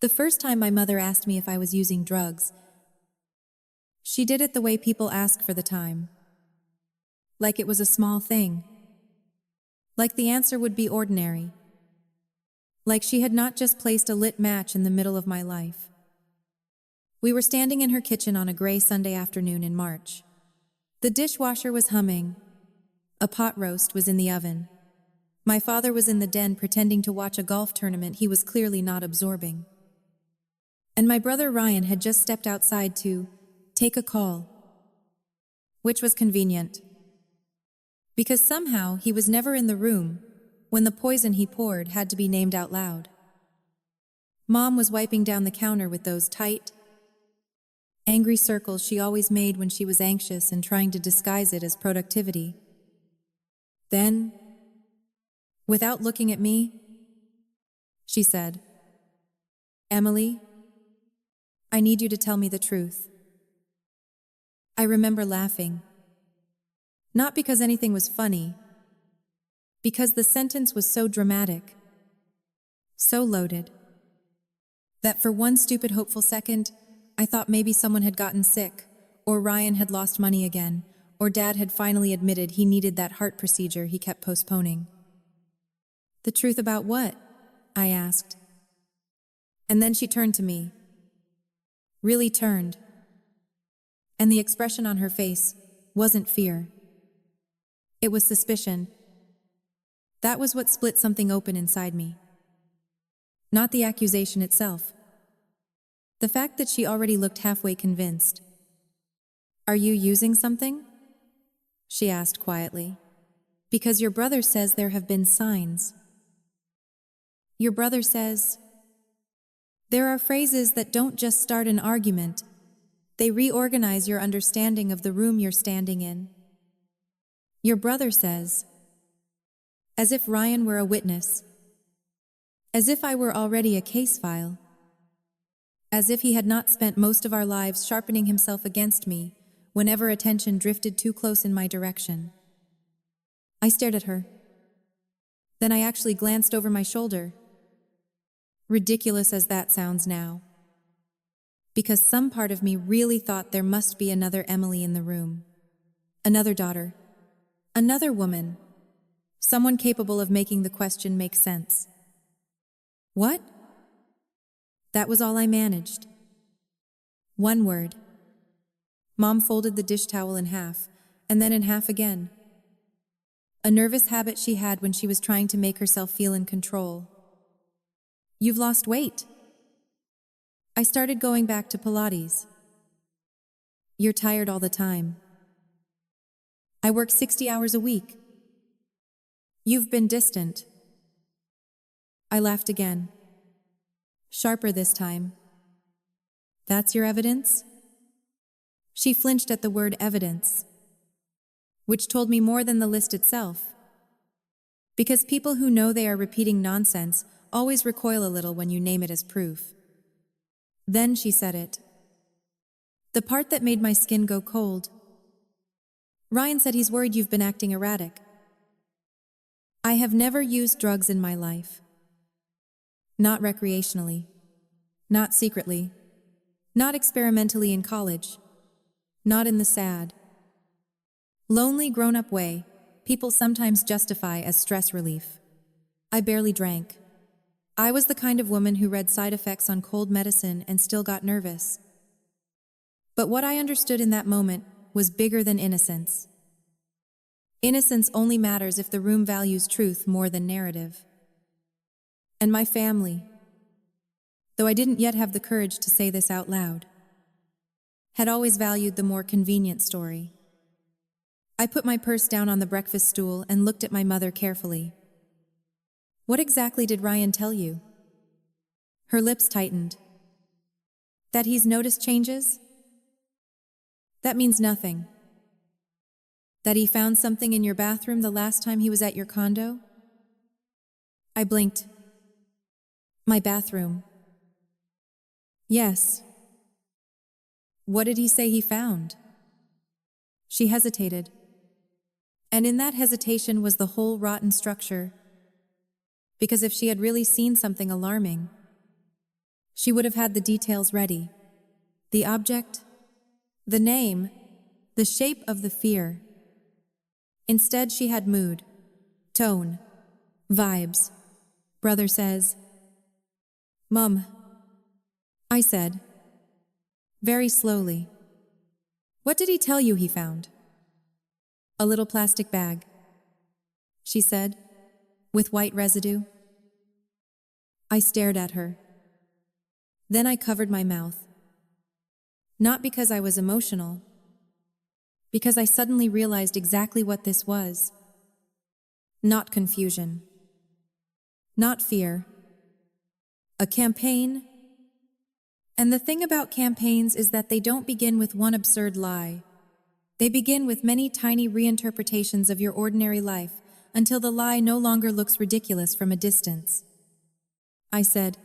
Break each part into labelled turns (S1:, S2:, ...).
S1: The first time my mother asked me if I was using drugs, she did it the way people ask for the time. Like it was a small thing. Like the answer would be ordinary. Like she had not just placed a lit match in the middle of my life. We were standing in her kitchen on a gray Sunday afternoon in March. The dishwasher was humming. A pot roast was in the oven. My father was in the den pretending to watch a golf tournament he was clearly not absorbing. And my brother Ryan had just stepped outside to take a call. Which was convenient. Because somehow he was never in the room when the poison he poured had to be named out loud. Mom was wiping down the counter with those tight, angry circles she always made when she was anxious and trying to disguise it as productivity. Then, without looking at me, she said, "Emily, I need you to tell me the truth." I remember laughing. Not because anything was funny, because the sentence was so dramatic, so loaded, that for one stupid hopeful second, I thought maybe someone had gotten sick, or Ryan had lost money again, or Dad had finally admitted he needed that heart procedure he kept postponing. "The truth about what?" I asked. And then she turned to me. Really turned. And the expression on her face wasn't fear. It was suspicion. That was what split something open inside me. Not the accusation itself. The fact that she already looked halfway convinced. "Are you using something?" she asked quietly. "Because your brother says there have been signs." Your brother says, there are phrases that don't just start an argument. They reorganize your understanding of the room you're standing in. Your brother says, as if Ryan were a witness, as if I were already a case file, as if he had not spent most of our lives sharpening himself against me whenever attention drifted too close in my direction. I stared at her. Then I actually glanced over my shoulder. Ridiculous as that sounds now. Because some part of me really thought there must be another Emily in the room. Another daughter. Another woman. Someone capable of making the question make sense. What? That was all I managed. One word. Mom folded the dish towel in half, and then in half again. A nervous habit she had when she was trying to make herself feel in control. "You've lost weight." I started going back to Pilates. "You're tired all the time." "I work 60 hours a week." "You've been distant." I laughed again. Sharper this time. "That's your evidence?" She flinched at the word evidence, which told me more than the list itself. Because people who know they are repeating nonsense always recoil a little when you name it as proof. Then she said it. The part that made my skin go cold. "Ryan said he's worried you've been acting erratic." I have never used drugs in my life. Not recreationally. Not secretly. Not experimentally in college. Not in the sad, lonely grown-up way people sometimes justify as stress relief. I barely drank. I was the kind of woman who read side effects on cold medicine and still got nervous. But what I understood in that moment was bigger than innocence. Innocence only matters if the room values truth more than narrative. And my family, though I didn't yet have the courage to say this out loud, had always valued the more convenient story. I put my purse down on the breakfast stool and looked at my mother carefully. "What exactly did Ryan tell you?" Her lips tightened. "That he's noticed changes?" "That means nothing." "That he found something in your bathroom the last time he was at your condo?" I blinked. "My bathroom." "Yes." "What did he say he found?" She hesitated. And in that hesitation was the whole rotten structure. Because if she had really seen something alarming, She would have had the details ready. The object, the name, the shape of the fear. Instead, she had mood, tone, vibes. Brother says, "Mum," I said, very slowly. "What did he tell you he found?" "A little plastic bag," she said, with white residue. I stared at her. Then I covered my mouth. Not because I was emotional, because I suddenly realized exactly what this was. Not confusion. Not fear. A campaign. And the thing about campaigns is that they don't begin with one absurd lie. They begin with many tiny reinterpretations of your ordinary life until the lie no longer looks ridiculous from a distance. I said,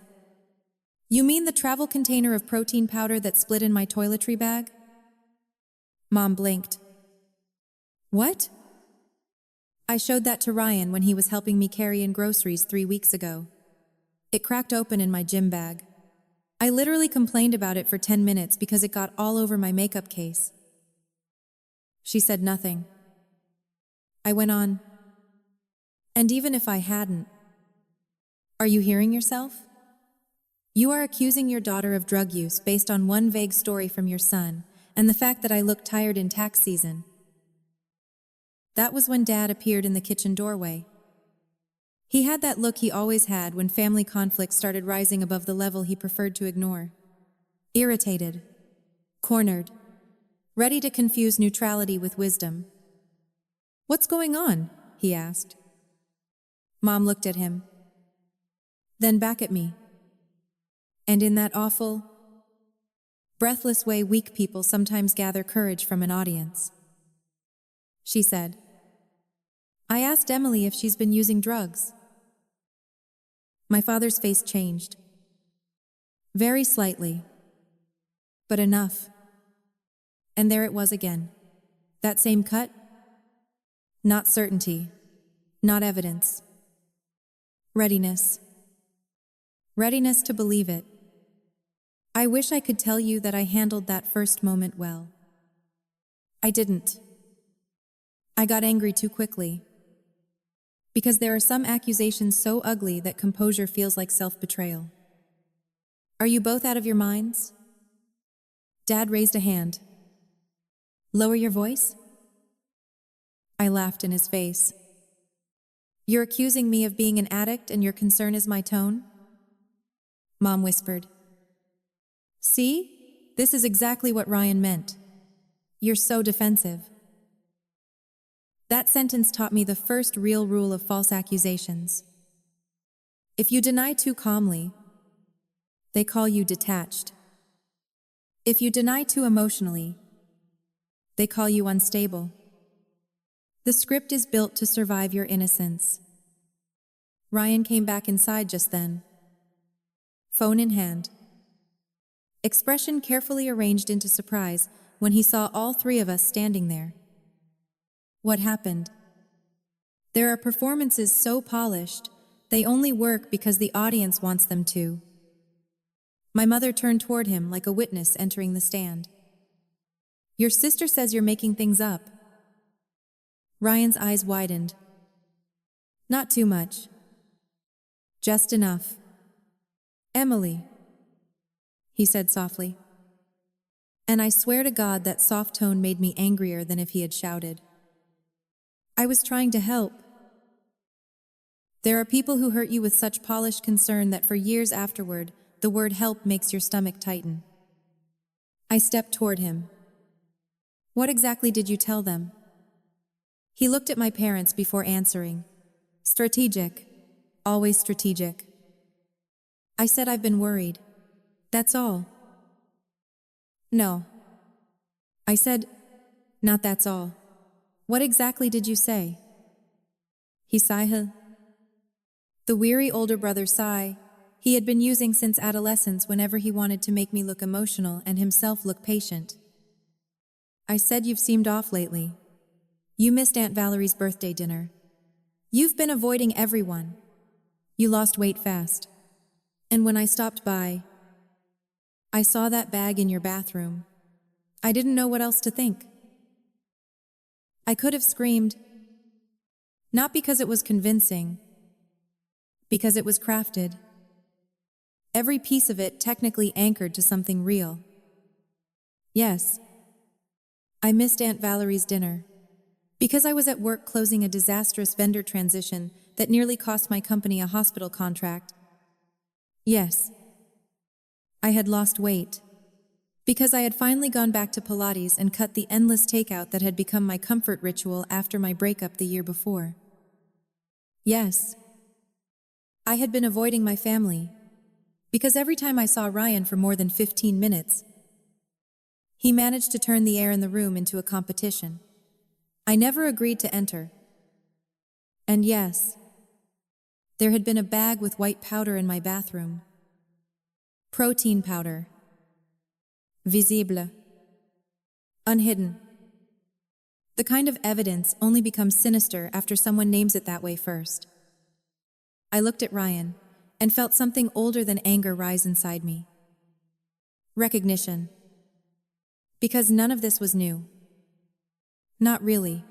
S1: "You mean the travel container of protein powder that split in my toiletry bag?" Mom blinked. "What?" "I showed that to Ryan when he was helping me carry in groceries 3 weeks ago. It cracked open in my gym bag. I literally complained about it for 10 minutes because it got all over my makeup case." She said nothing. I went on, "And even if I hadn't, are you hearing yourself? You are accusing your daughter of drug use based on one vague story from your son and the fact that I look tired in tax season." That was when Dad appeared in the kitchen doorway. He had that look he always had when family conflict started rising above the level he preferred to ignore. Irritated, cornered, ready to confuse neutrality with wisdom. "What's going on?" he asked. Mom looked at him, then back at me. And in that awful, breathless way weak people sometimes gather courage from an audience. She said, "I asked Emily if she's been using drugs." My father's face changed. Very slightly, but enough. And there it was again. That same cut. Not certainty, not evidence. Readiness. Readiness to believe it. I wish I could tell you that I handled that first moment well. I didn't. I got angry too quickly. Because there are some accusations so ugly that composure feels like self-betrayal. "Are you both out of your minds?" Dad raised a hand. "Lower your voice?" I laughed in his face. "You're accusing me of being an addict and your concern is my tone?" Mom whispered. "See? This is exactly what Ryan meant. You're so defensive." That sentence taught me the first real rule of false accusations. If you deny too calmly, they call you detached. If you deny too emotionally, they call you unstable. The script is built to survive your innocence. Ryan came back inside just then, phone in hand. Expression carefully arranged into surprise when he saw all three of us standing there. What happened? There are performances so polished, they only work because the audience wants them to. My mother turned toward him like a witness entering the stand. "Your sister says you're making things up." Ryan's eyes widened. "Not too much. Just enough." "Emily," he said softly. And I swear to God that soft tone made me angrier than if he had shouted. I was trying to help. There are people who hurt you with such polished concern that for years afterward, the word help makes your stomach tighten. I stepped toward him. "What exactly did you tell them?" He looked at my parents before answering. "Strategic. Always strategic." I said, "I've been worried. That's all." "No." I said, "Not that's all. What exactly did you say?" He sighed. The weary older brother sigh he had been using since adolescence whenever he wanted to make me look emotional and himself look patient. I said, "You've seemed off lately. You missed Aunt Valerie's birthday dinner. You've been avoiding everyone. You lost weight fast. And when I stopped by, I saw that bag in your bathroom. I didn't know what else to think. I could have screamed, not because it was convincing, because it was crafted. Every piece of it technically anchored to something real. Yes, I missed Aunt Valerie's dinner, because I was at work closing a disastrous vendor transition that nearly cost my company a hospital contract. Yes, I had lost weight, because I had finally gone back to Pilates and cut the endless takeout that had become my comfort ritual after my breakup the year before. Yes, I had been avoiding my family, because every time I saw Ryan for more than 15 minutes, he managed to turn the air in the room into a competition. I never agreed to enter. And yes, there had been a bag with white powder in my bathroom. Protein powder. Visible. Unhidden. The kind of evidence only becomes sinister after someone names it that way first. I looked at Ryan and felt something older than anger rise inside me. Recognition. Because none of this was new. Not really.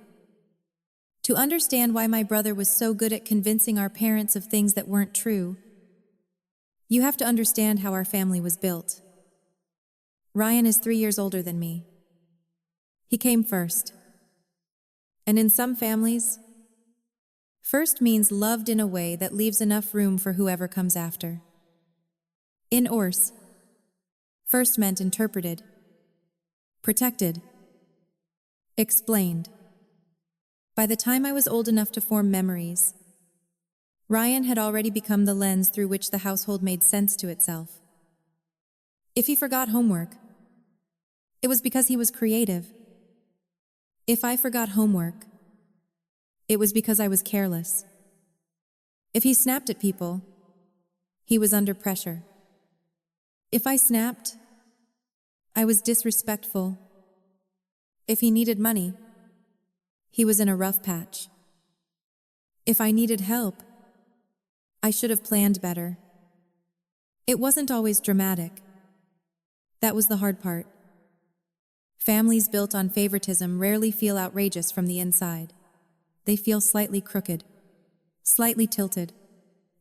S1: To understand why my brother was so good at convincing our parents of things that weren't true, you have to understand how our family was built. Ryan is 3 years older than me. He came first. And in some families, first means loved in a way that leaves enough room for whoever comes after. In Ors, first meant interpreted, protected, explained. By the time I was old enough to form memories, Ryan had already become the lens through which the household made sense to itself. If he forgot homework, it was because he was creative. If I forgot homework, it was because I was careless. If he snapped at people, he was under pressure. If I snapped, I was disrespectful. If he needed money, he was in a rough patch. If I needed help, I should have planned better. It wasn't always dramatic. That was the hard part. Families built on favoritism rarely feel outrageous from the inside. They feel slightly crooked, slightly tilted,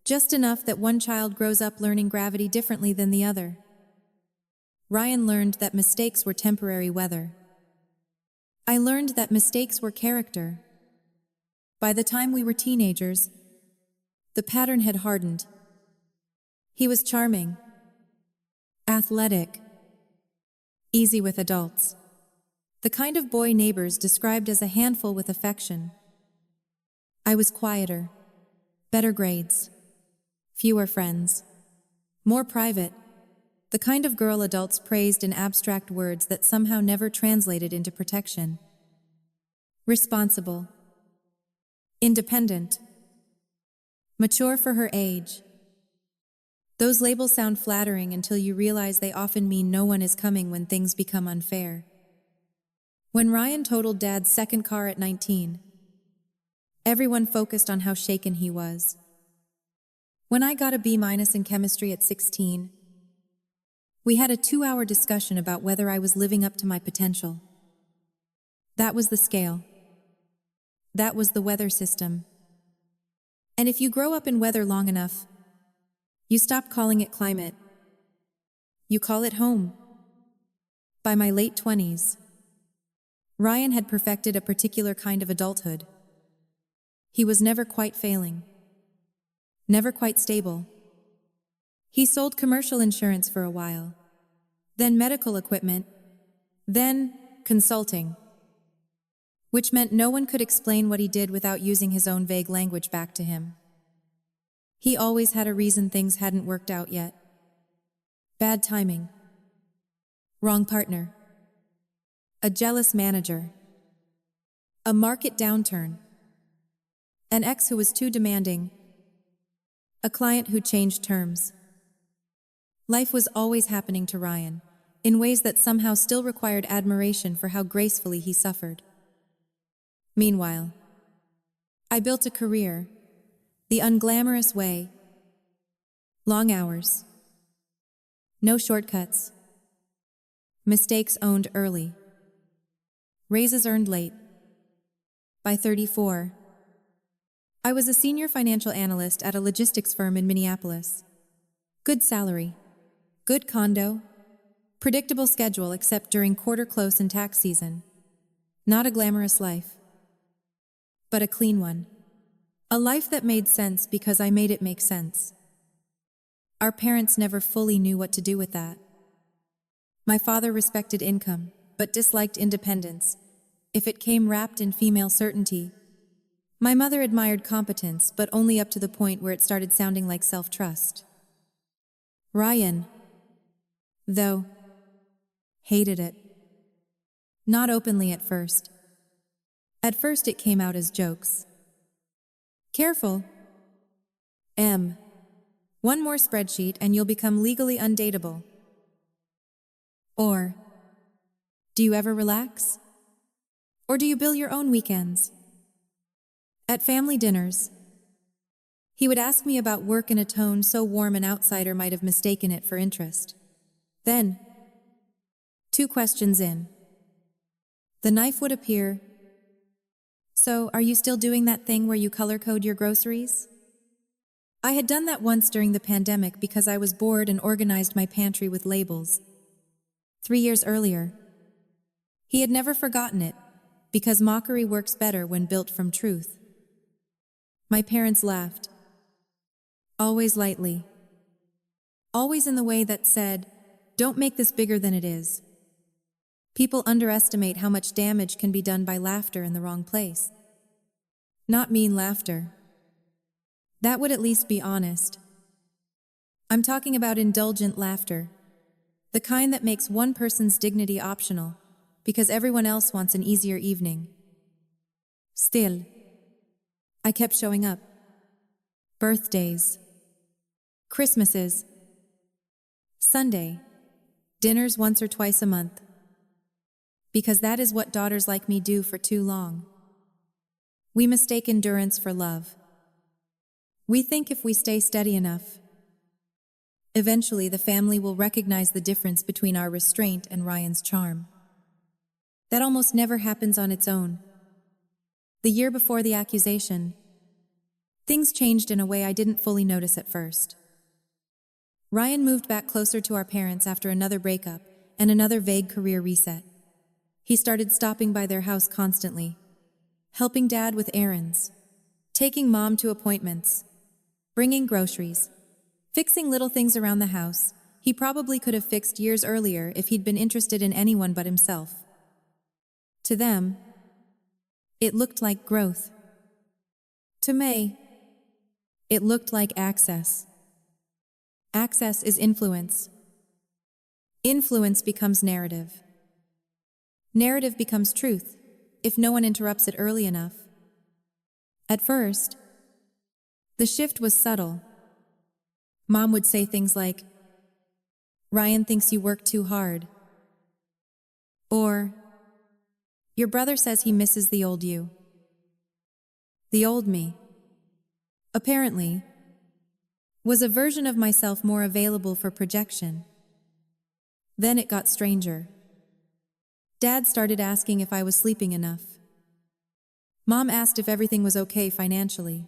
S1: just enough that one child grows up learning gravity differently than the other. Ryan learned that mistakes were temporary weather. I learned that mistakes were character. By the time we were teenagers, the pattern had hardened. He was charming, athletic, easy with adults. The kind of boy neighbors described as a handful with affection. I was quieter, better grades, fewer friends, more private, the kind of girl adults praised in abstract words that somehow never translated into protection. Responsible, independent, mature for her age. Those labels sound flattering until you realize they often mean no one is coming when things become unfair. When Ryan totaled Dad's second car at 19, everyone focused on how shaken he was. When I got a B- in chemistry at 16, we had a 2-hour discussion about whether I was living up to my potential. That was the scale. That was the weather system. And if you grow up in weather long enough, you stop calling it climate. You call it home. By my late 20s, Ryan had perfected a particular kind of adulthood. He was never quite failing, never quite stable. He sold commercial insurance for a while, then medical equipment, then consulting, which meant no one could explain what he did without using his own vague language back to him. He always had a reason things hadn't worked out yet. Bad timing, wrong partner, a jealous manager, a market downturn, an ex who was too demanding, a client who changed terms. Life was always happening to Ryan, in ways that somehow still required admiration for how gracefully he suffered. Meanwhile, I built a career, the unglamorous way. Long hours. No shortcuts. Mistakes owned early. Raises earned late. By 34, I was a senior financial analyst at a logistics firm in Minneapolis. Good salary, good condo, predictable schedule except during quarter close and tax season. Not a glamorous life, but a clean one. A life that made sense because I made it make sense. Our parents never fully knew what to do with that. My father respected income, but disliked independence, if it came wrapped in female certainty. My mother admired competence, but only up to the point where it started sounding like self-trust. Ryan, though, hated it. Not openly at first. At first it came out as jokes. Careful. One more spreadsheet and you'll become legally undateable. Or, do you ever relax? Or do you bill your own weekends? At family dinners, he would ask me about work in a tone so warm an outsider might have mistaken it for interest. Then, 2 questions in, the knife would appear. So, are you still doing that thing where you color code your groceries? I had done that once during the pandemic because I was bored and organized my pantry with labels. 3 years earlier, he had never forgotten it, because mockery works better when built from truth. My parents laughed. Always lightly. Always in the way that said, "Don't make this bigger than it is." People underestimate how much damage can be done by laughter in the wrong place. Not mean laughter. That would at least be honest. I'm talking about indulgent laughter. The kind that makes one person's dignity optional, because everyone else wants an easier evening. Still, I kept showing up. Birthdays, Christmases, Sunday, dinners once or twice a month. Because that is what daughters like me do for too long. We mistake endurance for love. We think if we stay steady enough, eventually the family will recognize the difference between our restraint and Ryan's charm. That almost never happens on its own. The year before the accusation, things changed in a way I didn't fully notice at first. Ryan moved back closer to our parents after another breakup and another vague career reset. He started stopping by their house constantly, helping Dad with errands, taking Mom to appointments, bringing groceries, fixing little things around the house he probably could have fixed years earlier if he'd been interested in anyone but himself. To them, it looked like growth. To May, it looked like access. Access is influence. Influence becomes narrative. Narrative becomes truth, if no one interrupts it early enough. At first, the shift was subtle. Mom would say things like, "Ryan thinks you work too hard." Or, "Your brother says he misses the old you." The old me, apparently, was a version of myself more available for projection. Then it got stranger. Dad started asking if I was sleeping enough. Mom asked if everything was okay financially,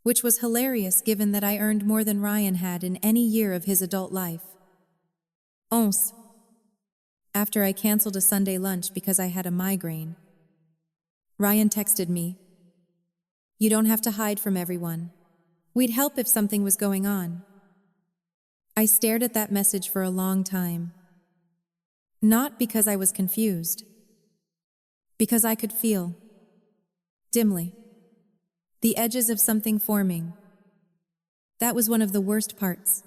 S1: which was hilarious given that I earned more than Ryan had in any year of his adult life. After I canceled a Sunday lunch because I had a migraine, Ryan texted me, "You don't have to hide from everyone. We'd help if something was going on." I stared at that message for a long time. Not because I was confused, because I could feel, dimly, the edges of something forming. That was one of the worst parts.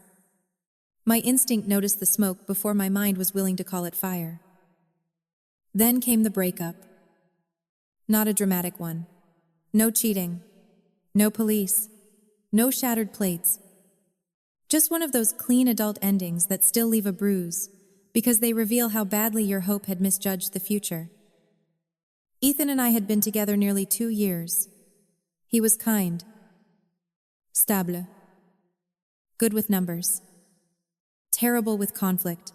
S1: My instinct noticed the smoke before my mind was willing to call it fire. Then came the breakup. Not a dramatic one. No cheating. No police. No shattered plates. Just one of those clean adult endings that still leave a bruise, because they reveal how badly your hope had misjudged the future. Ethan and I had been together nearly 2 years. He was kind. Stable. Good with numbers. Terrible with conflict.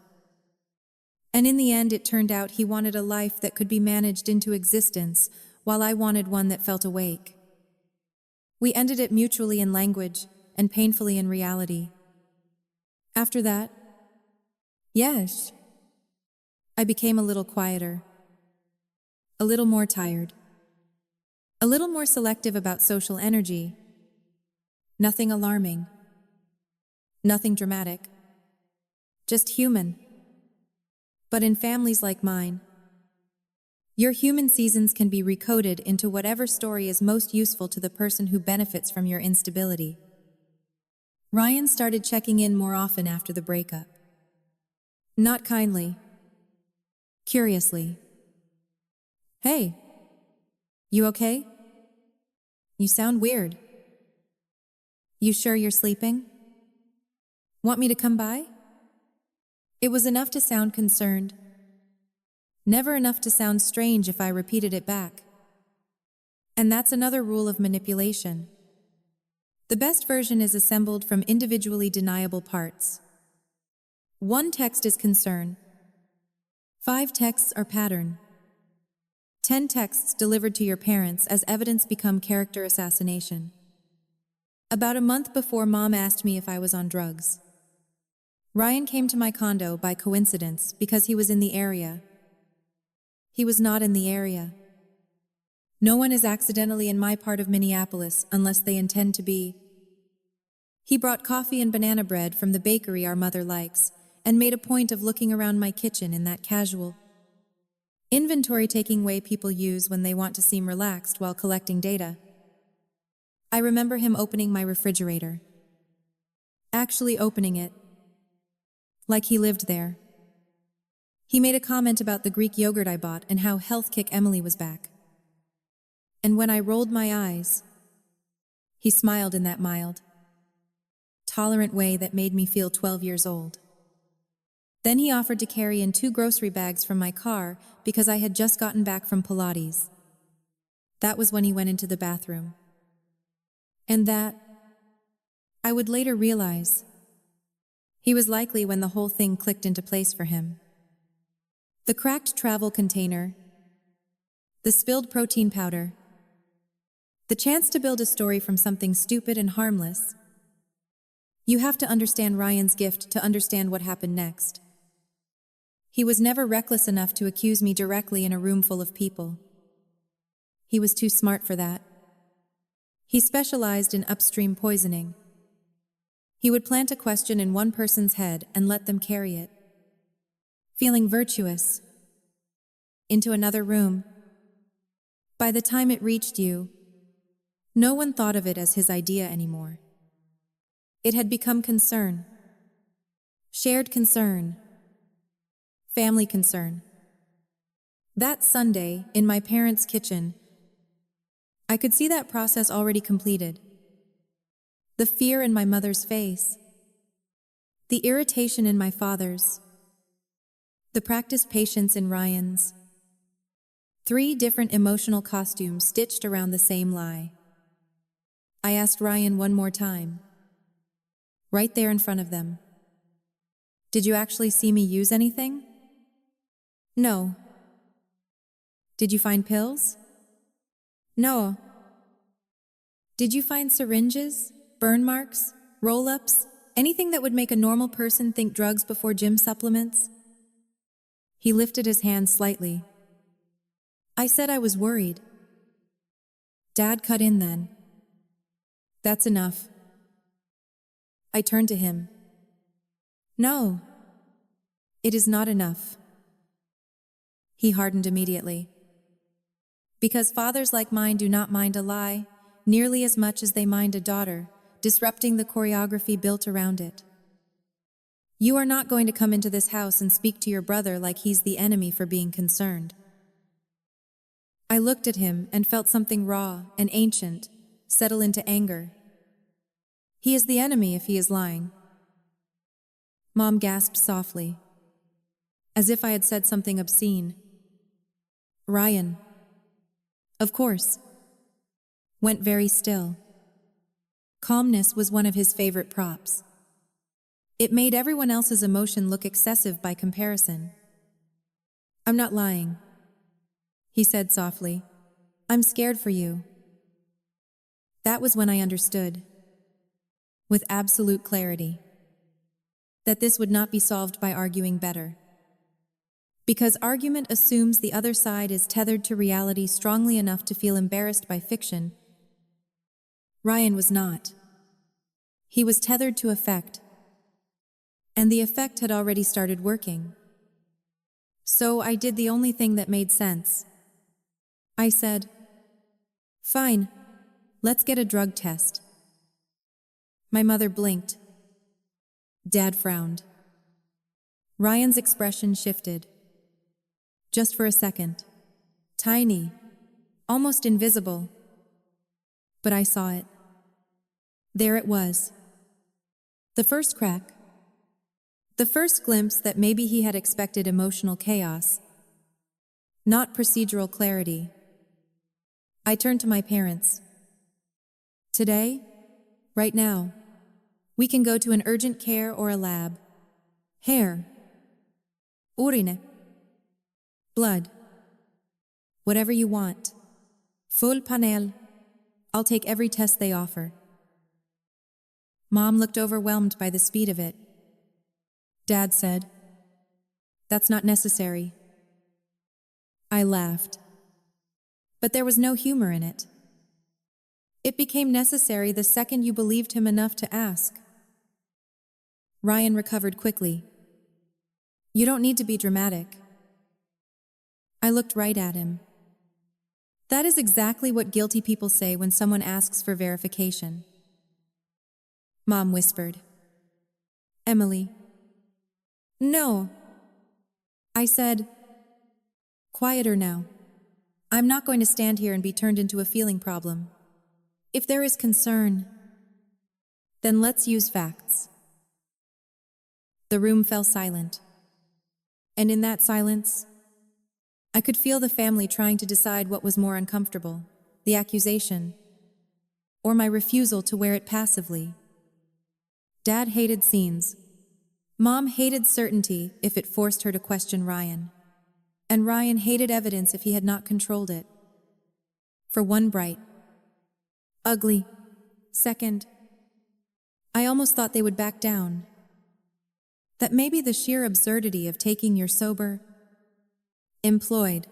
S1: And in the end, it turned out he wanted a life that could be managed into existence, while I wanted one that felt awake. We ended it mutually in language and painfully in reality. After that, yes, I became a little quieter, a little more tired, a little more selective about social energy. Nothing alarming, nothing dramatic, just human. But in families like mine, your human seasons can be recoded into whatever story is most useful to the person who benefits from your instability. Ryan started checking in more often after the breakup. Not kindly, curiously. Hey, you okay? You sound weird. You sure you're sleeping? Want me to come by? It was enough to sound concerned. Never enough to sound strange if I repeated it back. And that's another rule of manipulation. The best version is assembled from individually deniable parts. 1 text is concern. 5 texts are pattern. 10 texts delivered to your parents as evidence become character assassination. About a month before Mom asked me if I was on drugs, Ryan came to my condo by coincidence because he was in the area. He was not in the area. No one is accidentally in my part of Minneapolis unless they intend to be. He brought coffee and banana bread from the bakery our mother likes and made a point of looking around my kitchen in that casual, inventory-taking way people use when they want to seem relaxed while collecting data. I remember him opening my refrigerator. Actually opening it. Like he lived there. He made a comment about the Greek yogurt I bought and how Health Kick Emily was back. And when I rolled my eyes, he smiled in that mild, tolerant way that made me feel 12 years old. Then he offered to carry in 2 grocery bags from my car because I had just gotten back from Pilates. That was when he went into the bathroom. And that, I would later realize, he was likely when the whole thing clicked into place for him. The cracked travel container, the spilled protein powder, the chance to build a story from something stupid and harmless. You have to understand Ryan's gift to understand what happened next. He was never reckless enough to accuse me directly in a room full of people. He was too smart for that. He specialized in upstream poisoning. He would plant a question in one person's head and let them carry it, feeling virtuous, into another room. By the time it reached you, no one thought of it as his idea anymore. It had become concern, shared concern, family concern. That Sunday, in my parents' kitchen, I could see that process already completed. The fear in my mother's face, the irritation in my father's, the practiced patience in Ryan's. 3 different emotional costumes stitched around the same lie. I asked Ryan one more time, right there in front of them. Did you actually see me use anything? No. Did you find pills? No. Did you find syringes, burn marks, roll-ups, anything that would make a normal person think drugs before gym supplements? He lifted his hand slightly. I said I was worried. Dad cut in then. That's enough. I turned to him. No, it is not enough. He hardened immediately. Because fathers like mine do not mind a lie nearly as much as they mind a daughter, disrupting the choreography built around it. You are not going to come into this house and speak to your brother like he's the enemy for being concerned. I looked at him and felt something raw and ancient settle into anger. He is the enemy if he is lying. Mom gasped softly, as if I had said something obscene. Ryan, of course, went very still. Calmness was one of his favorite props. It made everyone else's emotion look excessive by comparison. I'm not lying, he said softly. I'm scared for you. That was when I understood, with absolute clarity, that this would not be solved by arguing better. Because argument assumes the other side is tethered to reality strongly enough to feel embarrassed by fiction. Ryan was not. He was tethered to effect, and the effect had already started working. So I did the only thing that made sense. I said, "Fine, let's get a drug test." My mother blinked. Dad frowned. Ryan's expression shifted. Just for a second. Tiny, almost invisible. But I saw it. There it was. The first crack. The first glimpse that maybe he had expected emotional chaos, not procedural clarity. I turned to my parents. Today, right now, we can go to an urgent care or a lab. Hair. Urine. Blood. Whatever you want. Full panel. I'll take every test they offer. Mom looked overwhelmed by the speed of it. Dad said, "That's not necessary." I laughed. But there was no humor in it. It became necessary the second you believed him enough to ask. Ryan recovered quickly. "You don't need to be dramatic." I looked right at him. That is exactly what guilty people say when someone asks for verification. Mom whispered, "Emily." "No." I said, "Quieter now. I'm not going to stand here and be turned into a feeling problem. If there is concern, then let's use facts." The room fell silent. And in that silence, I could feel the family trying to decide what was more uncomfortable, the accusation, or my refusal to wear it passively. Dad hated scenes. Mom hated certainty if it forced her to question Ryan. And Ryan hated evidence if he had not controlled it. For one bright, ugly second, I almost thought they would back down. That maybe the sheer absurdity of taking your sober, employed,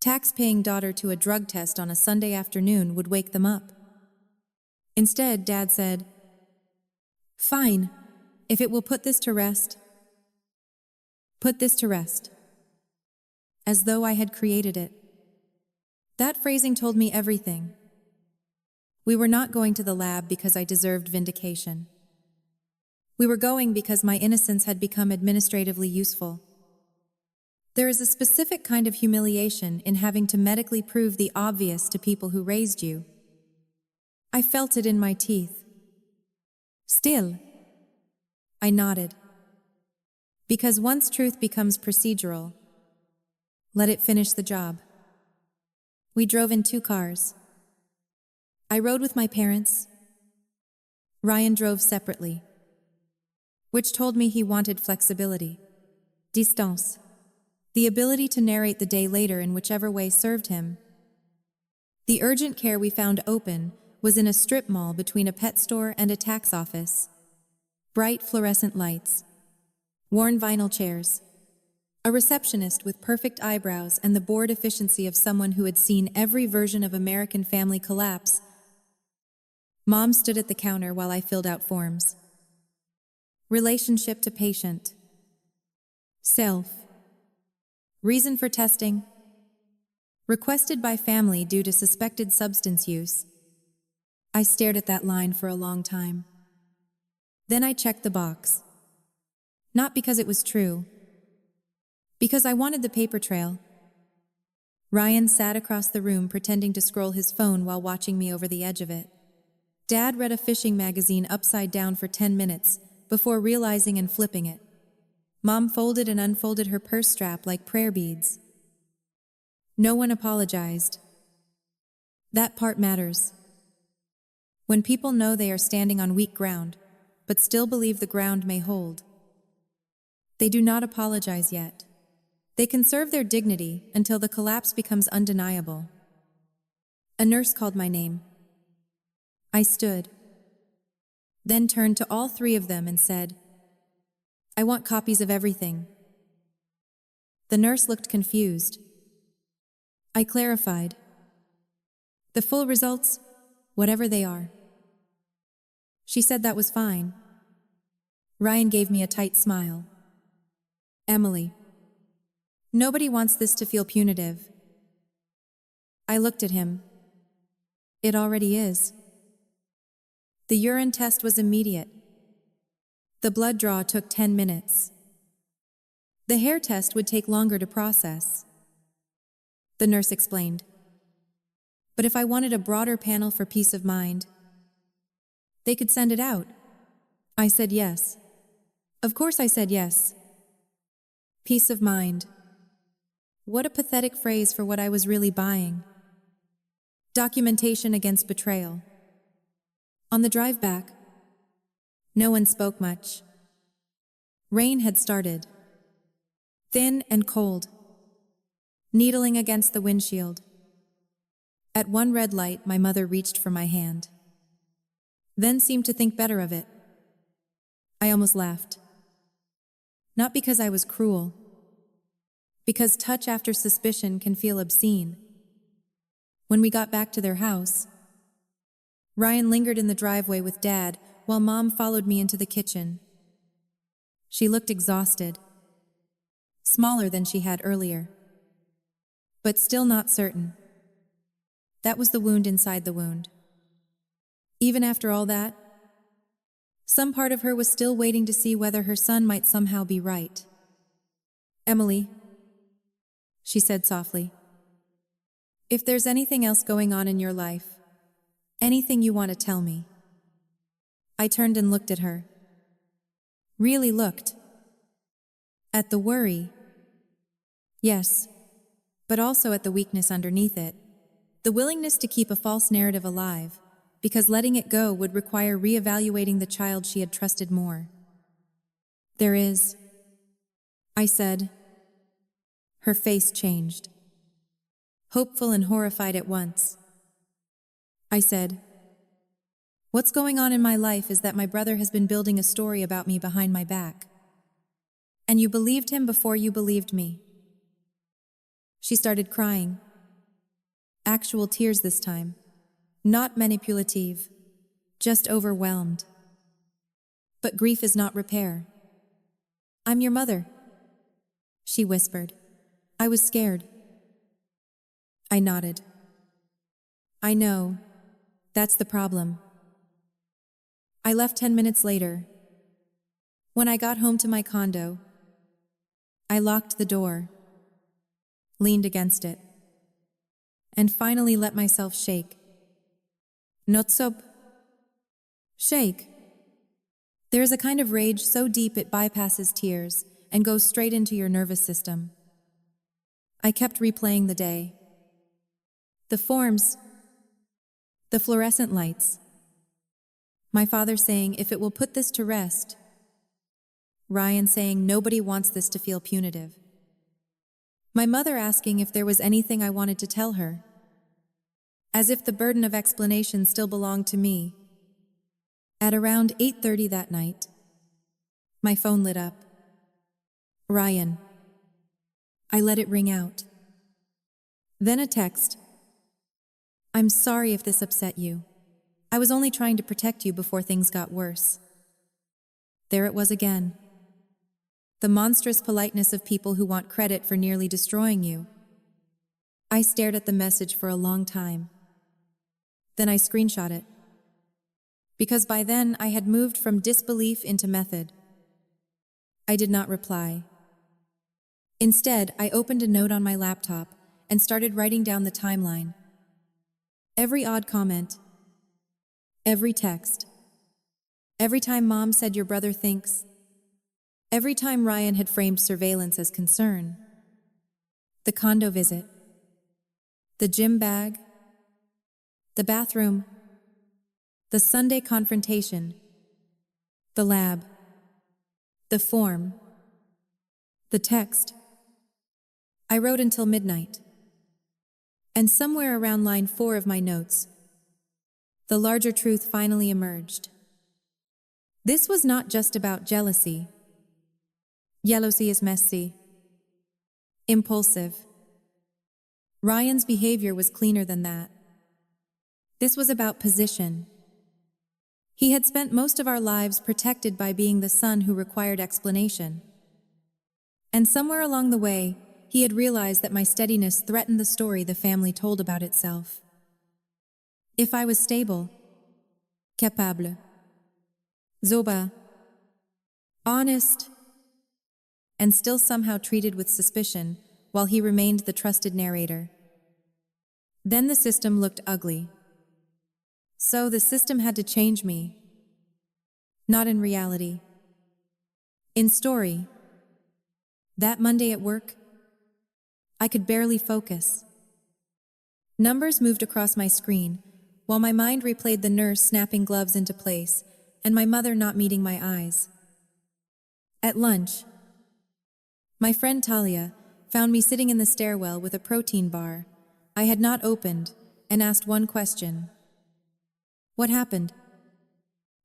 S1: tax-paying daughter to a drug test on a Sunday afternoon would wake them up. Instead, Dad said, "Fine, if it will put this to rest. Put this to rest." As though I had created it. That phrasing told me everything. We were not going to the lab because I deserved vindication. We were going because my innocence had become administratively useful. There is a specific kind of humiliation in having to medically prove the obvious to people who raised you. I felt it in my teeth. Still, I nodded. Because once truth becomes procedural, let it finish the job. We drove in 2 cars. I rode with my parents. Ryan drove separately, which told me he wanted flexibility. Distance. The ability to narrate the day later in whichever way served him. The urgent care we found open was in a strip mall between a pet store and a tax office. Bright fluorescent lights. Worn vinyl chairs. A receptionist with perfect eyebrows and the bored efficiency of someone who had seen every version of American Family collapse. Mom stood at the counter while I filled out forms. Relationship to patient. Self. Reason for testing. Requested by family due to suspected substance use. I stared at that line for a long time. Then I checked the box. Not because it was true. Because I wanted the paper trail. Ryan sat across the room pretending to scroll his phone while watching me over the edge of it. Dad read a fishing magazine upside down for 10 minutes before realizing and flipping it. Mom folded and unfolded her purse strap like prayer beads. No one apologized. That part matters. When people know they are standing on weak ground, but still believe the ground may hold. They do not apologize yet. They conserve their dignity until the collapse becomes undeniable. A nurse called my name. I stood, then turned to all three of them and said, "I want copies of everything." The nurse looked confused. I clarified, "The full results, whatever they are." She said that was fine. Ryan gave me a tight smile. "Emily, nobody wants this to feel punitive." I looked at him. It already is. The urine test was immediate. The blood draw took 10 minutes. The hair test would take longer to process. The nurse explained. But if I wanted a broader panel for peace of mind, they could send it out. I said yes. Of course I said yes. Peace of mind. What a pathetic phrase for what I was really buying. Documentation against betrayal. On the drive back, no one spoke much. Rain had started. Thin and cold. Needling against the windshield. At one red light, my mother reached for my hand. Then seemed to think better of it. I almost laughed. Not because I was cruel. Because touch after suspicion can feel obscene. When we got back to their house, Ryan lingered in the driveway with Dad while Mom followed me into the kitchen. She looked exhausted. Smaller than she had earlier. But still not certain. That was the wound inside the wound. Even after all that, some part of her was still waiting to see whether her son might somehow be right. "Emily," she said softly, "if there's anything else going on in your life, anything you want to tell me." I turned and looked at her. Really looked. At the worry. Yes, but also at the weakness underneath it. The willingness to keep a false narrative alive, because letting it go would require reevaluating the child she had trusted more. "There is," I said. Her face changed. Hopeful and horrified at once. I said, "What's going on in my life is that my brother has been building a story about me behind my back. And you believed him before you believed me." She started crying. Actual tears this time. Not manipulative. Just overwhelmed. "But grief is not repair. I'm your mother," she whispered. I was scared. I nodded. "I know. That's the problem." I left 10 minutes later. When I got home to my condo, I locked the door, leaned against it, and finally let myself shake. Not sob. Shake. There is a kind of rage so deep it bypasses tears and goes straight into your nervous system. I kept replaying the day. The forms. The fluorescent lights. My father saying, "If it will put this to rest." Ryan saying, "Nobody wants this to feel punitive." My mother asking if there was anything I wanted to tell her. As if the burden of explanation still belonged to me. At around 8:30 that night, my phone lit up. Ryan. I let it ring out. Then a text. "I'm sorry if this upset you. I was only trying to protect you before things got worse." There it was again. The monstrous politeness of people who want credit for nearly destroying you. I stared at the message for a long time. Then I screenshot it. Because by then I had moved from disbelief into method. I did not reply. Instead, I opened a note on my laptop and started writing down the timeline. Every odd comment. Every text. Every time Mom said your brother thinks. Every time Ryan had framed surveillance as concern. The condo visit. The gym bag. The bathroom. The Sunday confrontation. The lab. The form. The text. I wrote until midnight. And somewhere around line 4 of my notes, the larger truth finally emerged. This was not just about jealousy. Jealousy is messy, impulsive. Ryan's behavior was cleaner than that. This was about position. He had spent most of our lives protected by being the son who required explanation. And somewhere along the way, he had realized that my steadiness threatened the story the family told about itself. If I was stable, capable, zoba, honest, and still somehow treated with suspicion while he remained the trusted narrator, then the system looked ugly. So the system had to change me. Not in reality. In story. That Monday at work, I could barely focus. Numbers moved across my screen, while my mind replayed the nurse snapping gloves into place and my mother not meeting my eyes. At lunch, my friend Talia found me sitting in the stairwell with a protein bar I had not opened and asked one question. What happened?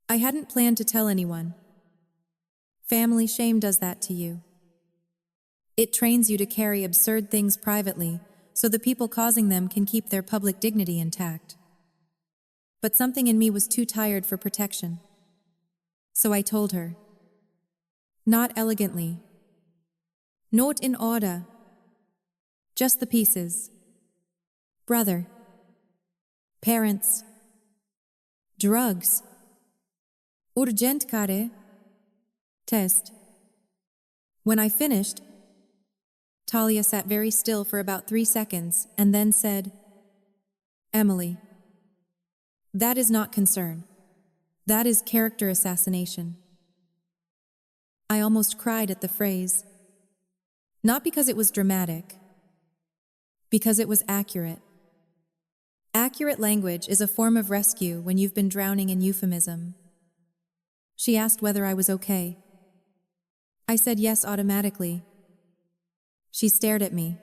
S1: I hadn't planned to tell anyone. Family shame does that to you. It trains you to carry absurd things privately so the people causing them can keep their public dignity intact. But something in me was too tired for protection. So I told her. Not elegantly. Not in order. Just the pieces. Brother. Parents. Drugs. Urgent care. Test. When I finished, Talia sat very still for about 3 seconds and then said, Emily, that is not concern. That is character assassination. I almost cried at the phrase. Not because it was dramatic, because it was accurate. Accurate language is a form of rescue when you've been drowning in euphemism. She asked whether I was okay. I said yes automatically. She stared at me.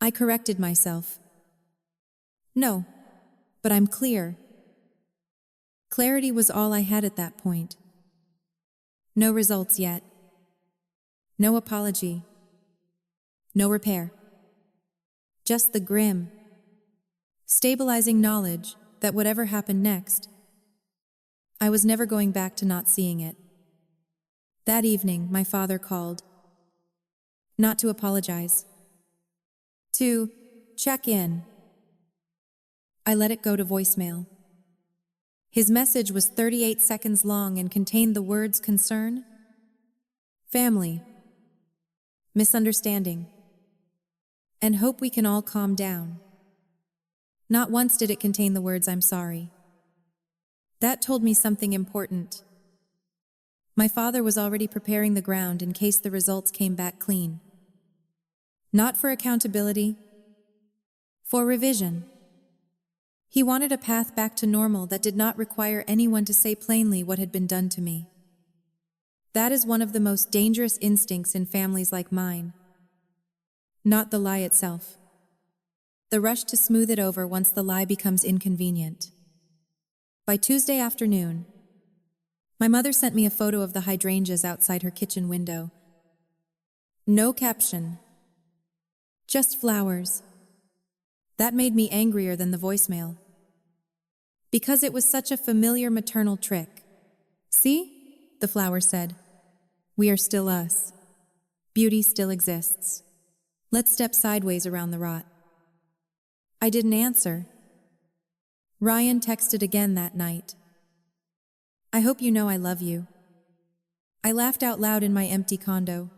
S1: I corrected myself. No, but I'm clear. Clarity was all I had at that point. No results yet. No apology. No repair. Just the grim, stabilizing knowledge that whatever happened next, I was never going back to not seeing it. That evening, my father called. Not to apologize. To check in. I let it go to voicemail. His message was 38 seconds long and contained the words concern, family, misunderstanding, and hope we can all calm down. Not once did it contain the words I'm sorry. That told me something important. My father was already preparing the ground in case the results came back clean. Not for accountability, for revision. He wanted a path back to normal that did not require anyone to say plainly what had been done to me. That is one of the most dangerous instincts in families like mine. Not the lie itself. The rush to smooth it over once the lie becomes inconvenient. By Tuesday afternoon, my mother sent me a photo of the hydrangeas outside her kitchen window. No caption. Just flowers. That made me angrier than the voicemail. Because it was such a familiar maternal trick. See? The flower said. We are still us. Beauty still exists. Let's step sideways around the rot. I didn't answer. Ryan texted again that night. I hope you know I love you. I laughed out loud in my empty condo.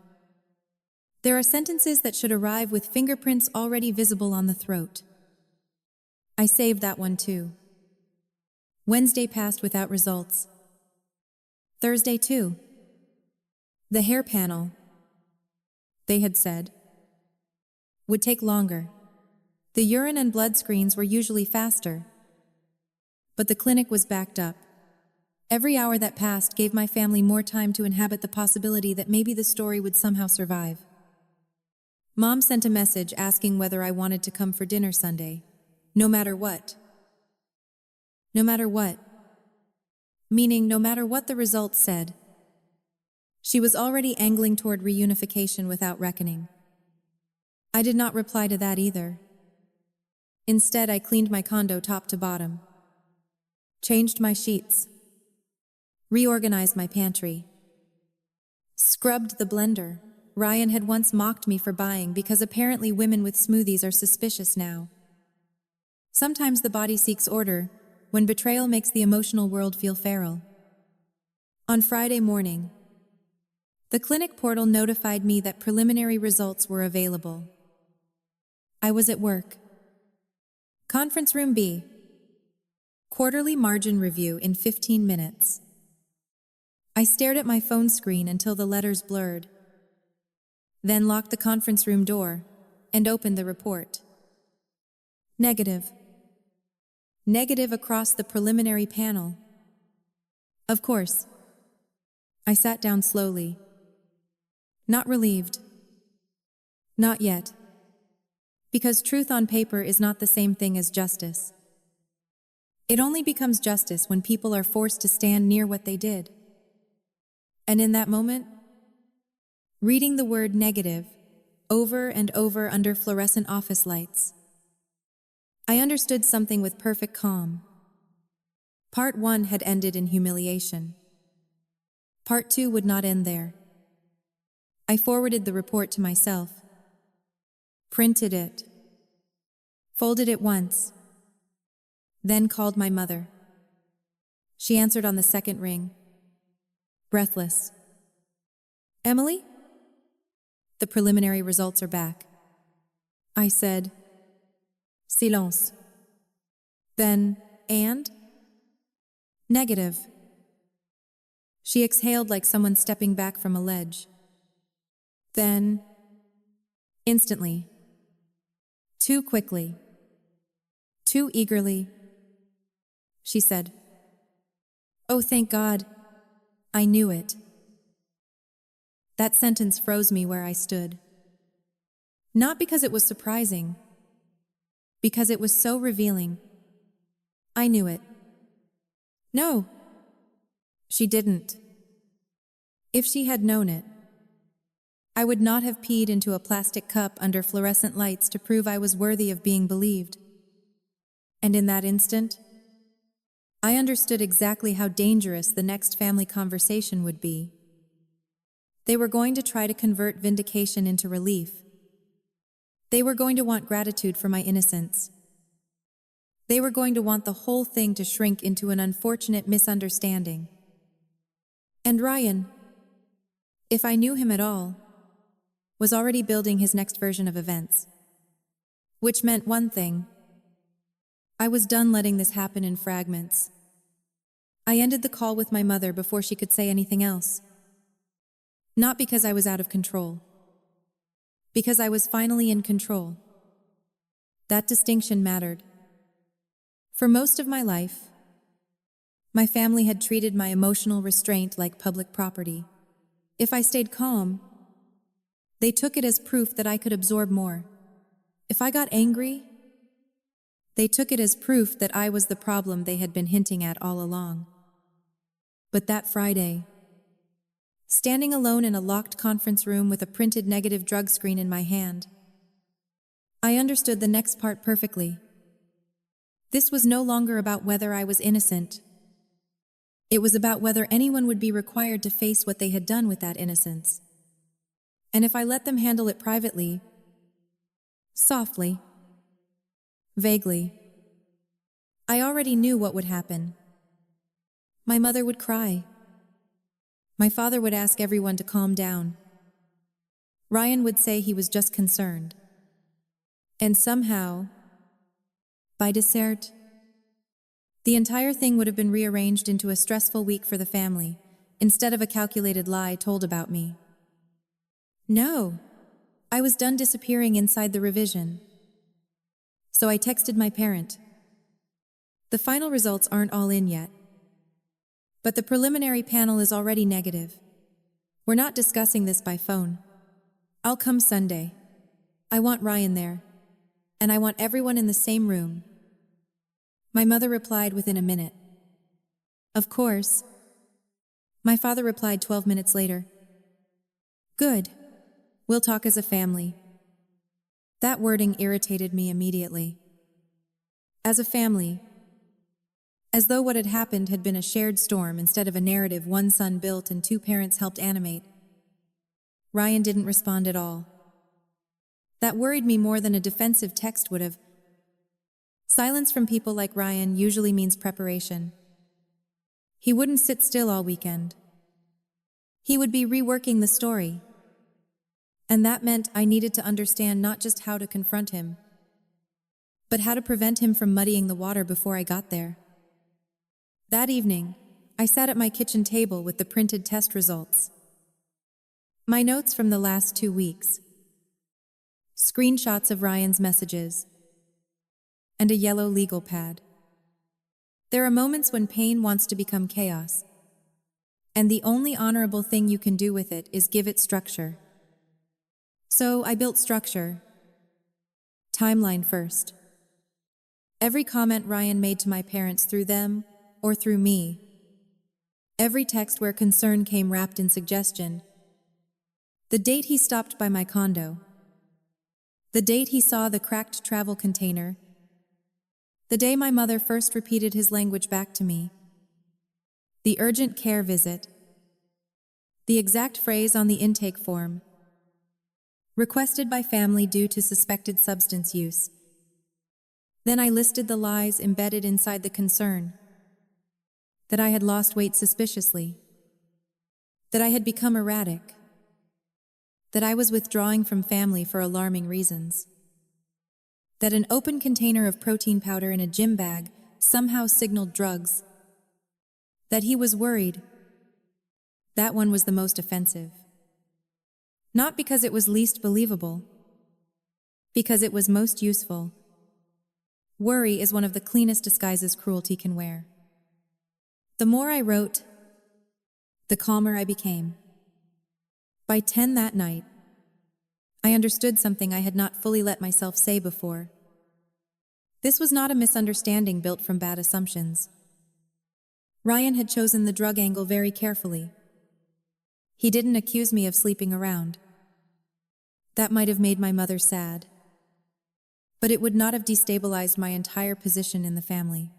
S1: There are sentences that should arrive with fingerprints already visible on the throat. I saved that one too. Wednesday passed without results. Thursday too. The hair panel, they had said, would take longer. The urine and blood screens were usually faster. But the clinic was backed up. Every hour that passed gave my family more time to inhabit the possibility that maybe the story would somehow survive. Mom sent a message asking whether I wanted to come for dinner Sunday. No matter what. No matter what. Meaning no matter what the results said. She was already angling toward reunification without reckoning. I did not reply to that either. Instead, I cleaned my condo top to bottom. Changed my sheets. Reorganized my pantry. Scrubbed the blender. Ryan had once mocked me for buying because apparently women with smoothies are suspicious now. Sometimes the body seeks order when betrayal makes the emotional world feel feral. On Friday morning, the clinic portal notified me that preliminary results were available. I was at work. Conference room B. Quarterly margin review in 15 minutes. I stared at my phone screen until the letters blurred, then locked the conference room door and opened the report. Negative. Negative across the preliminary panel. Of course. I sat down slowly. Not relieved. Not yet. Because truth on paper is not the same thing as justice. It only becomes justice when people are forced to stand near what they did. And in that moment, reading the word negative over and over under fluorescent office lights, I understood something with perfect calm. Part 1 had ended in humiliation. Part 2 would not end there. I forwarded the report to myself, printed it, folded it once, then called my mother. She answered on the second ring, breathless. Emily? The preliminary results are back. I said, silence. Then, and? Negative. She exhaled like someone stepping back from a ledge. Then, instantly, too quickly, too eagerly, she said, "Oh, thank God, I knew it." That sentence froze me where I stood. Not because it was surprising, because it was so revealing. I knew it. No, she didn't. If she had known it, I would not have peed into a plastic cup under fluorescent lights to prove I was worthy of being believed. And in that instant, I understood exactly how dangerous the next family conversation would be. They were going to try to convert vindication into relief. They were going to want gratitude for my innocence. They were going to want the whole thing to shrink into an unfortunate misunderstanding. And Ryan, if I knew him at all, was already building his next version of events. Which meant one thing. I was done letting this happen in fragments. I ended the call with my mother before she could say anything else. Not because I was out of control. Because I was finally in control. That distinction mattered. For most of my life, my family had treated my emotional restraint like public property. If I stayed calm, they took it as proof that I could absorb more. If I got angry, they took it as proof that I was the problem they had been hinting at all along. But that Friday, standing alone in a locked conference room with a printed negative drug screen in my hand, I understood the next part perfectly. This was no longer about whether I was innocent. It was about whether anyone would be required to face what they had done with that innocence. And if I let them handle it privately, softly, vaguely, I already knew what would happen. My mother would cry. My father would ask everyone to calm down. Ryan would say he was just concerned. And somehow, by dessert, the entire thing would have been rearranged into a stressful week for the family, instead of a calculated lie told about me. No, I was done disappearing inside the revision. So I texted my parent. The final results aren't all in yet. But the preliminary panel is already negative. We're not discussing this by phone. I'll come Sunday. I want Ryan there, and I want everyone in the same room. My mother replied within a minute. Of course. My father replied 12 minutes later. Good. We'll talk as a family. That wording irritated me immediately. As a family. As though what had happened had been a shared storm instead of a narrative one son built and two parents helped animate. Ryan didn't respond at all. That worried me more than a defensive text would have. Silence from people like Ryan usually means preparation. He wouldn't sit still all weekend. He would be reworking the story. And that meant I needed to understand not just how to confront him, but how to prevent him from muddying the water before I got there. That evening, I sat at my kitchen table with the printed test results. My notes from the last 2 weeks. Screenshots of Ryan's messages. And a yellow legal pad. There are moments when pain wants to become chaos. And the only honorable thing you can do with it is give it structure. So I built structure. Timeline first. Every comment Ryan made to my parents through them or through me. Every text where concern came wrapped in suggestion. The date he stopped by my condo. The date he saw the cracked travel container. The day my mother first repeated his language back to me. The urgent care visit. The exact phrase on the intake form. Requested by family due to suspected substance use. Then I listed the lies embedded inside the concern. That I had lost weight suspiciously. That I had become erratic. That I was withdrawing from family for alarming reasons. That an open container of protein powder in a gym bag somehow signaled drugs. That he was worried. That one was the most offensive. Not because it was least believable. Because it was most useful. Worry is one of the cleanest disguises cruelty can wear. The more I wrote, the calmer I became. By 10 that night, I understood something I had not fully let myself say before. This was not a misunderstanding built from bad assumptions. Ryan had chosen the drug angle very carefully. He didn't accuse me of sleeping around. That might have made my mother sad. But it would not have destabilized my entire position in the family.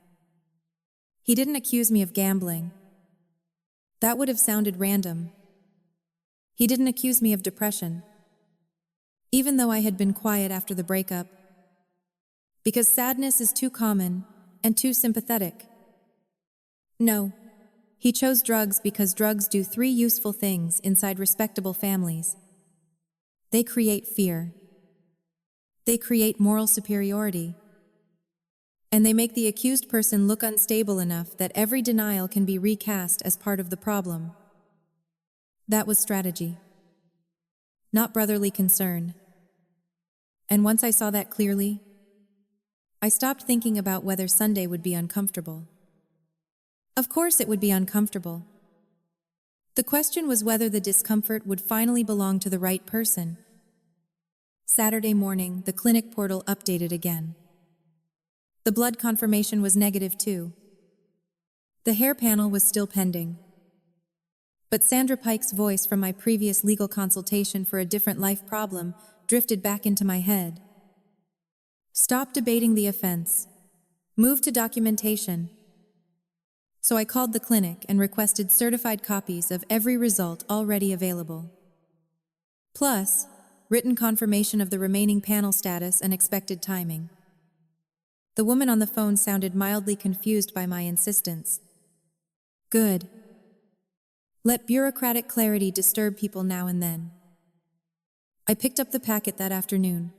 S1: He didn't accuse me of gambling. That would have sounded random. He didn't accuse me of depression, even though I had been quiet after the breakup. Because sadness is too common and too sympathetic. No, he chose drugs because drugs do 3 useful things inside respectable families. They create fear. They create moral superiority. And they make the accused person look unstable enough that every denial can be recast as part of the problem. That was strategy, not brotherly concern. And once I saw that clearly, I stopped thinking about whether Sunday would be uncomfortable. Of course it would be uncomfortable. The question was whether the discomfort would finally belong to the right person. Saturday morning, the clinic portal updated again. The blood confirmation was negative too. The hair panel was still pending. But Sandra Pike's voice from my previous legal consultation for a different life problem drifted back into my head. Stop debating the offense. Move to documentation. So I called the clinic and requested certified copies of every result already available. Plus, written confirmation of the remaining panel status and expected timing. The woman on the phone sounded mildly confused by my insistence. Good. Let bureaucratic clarity disturb people now and then. I picked up the packet that afternoon.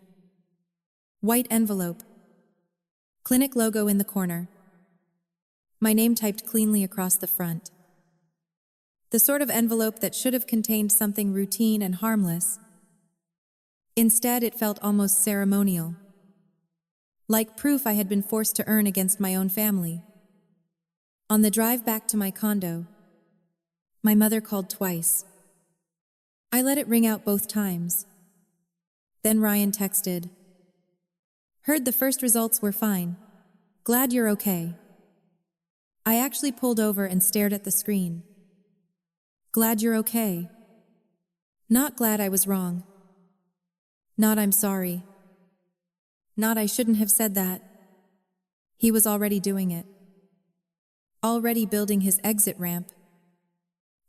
S1: White envelope. Clinic logo in the corner. My name typed cleanly across the front. The sort of envelope that should have contained something routine and harmless. Instead, it felt almost ceremonial. Like proof I had been forced to earn against my own family. On the drive back to my condo, my mother called twice. I let it ring out both times. Then Ryan texted, "Heard the first results were fine. Glad you're okay." I actually pulled over and stared at the screen. Glad you're okay. Not glad I was wrong. Not I'm sorry. Not I shouldn't have said that. He was already doing it. Already building his exit ramp.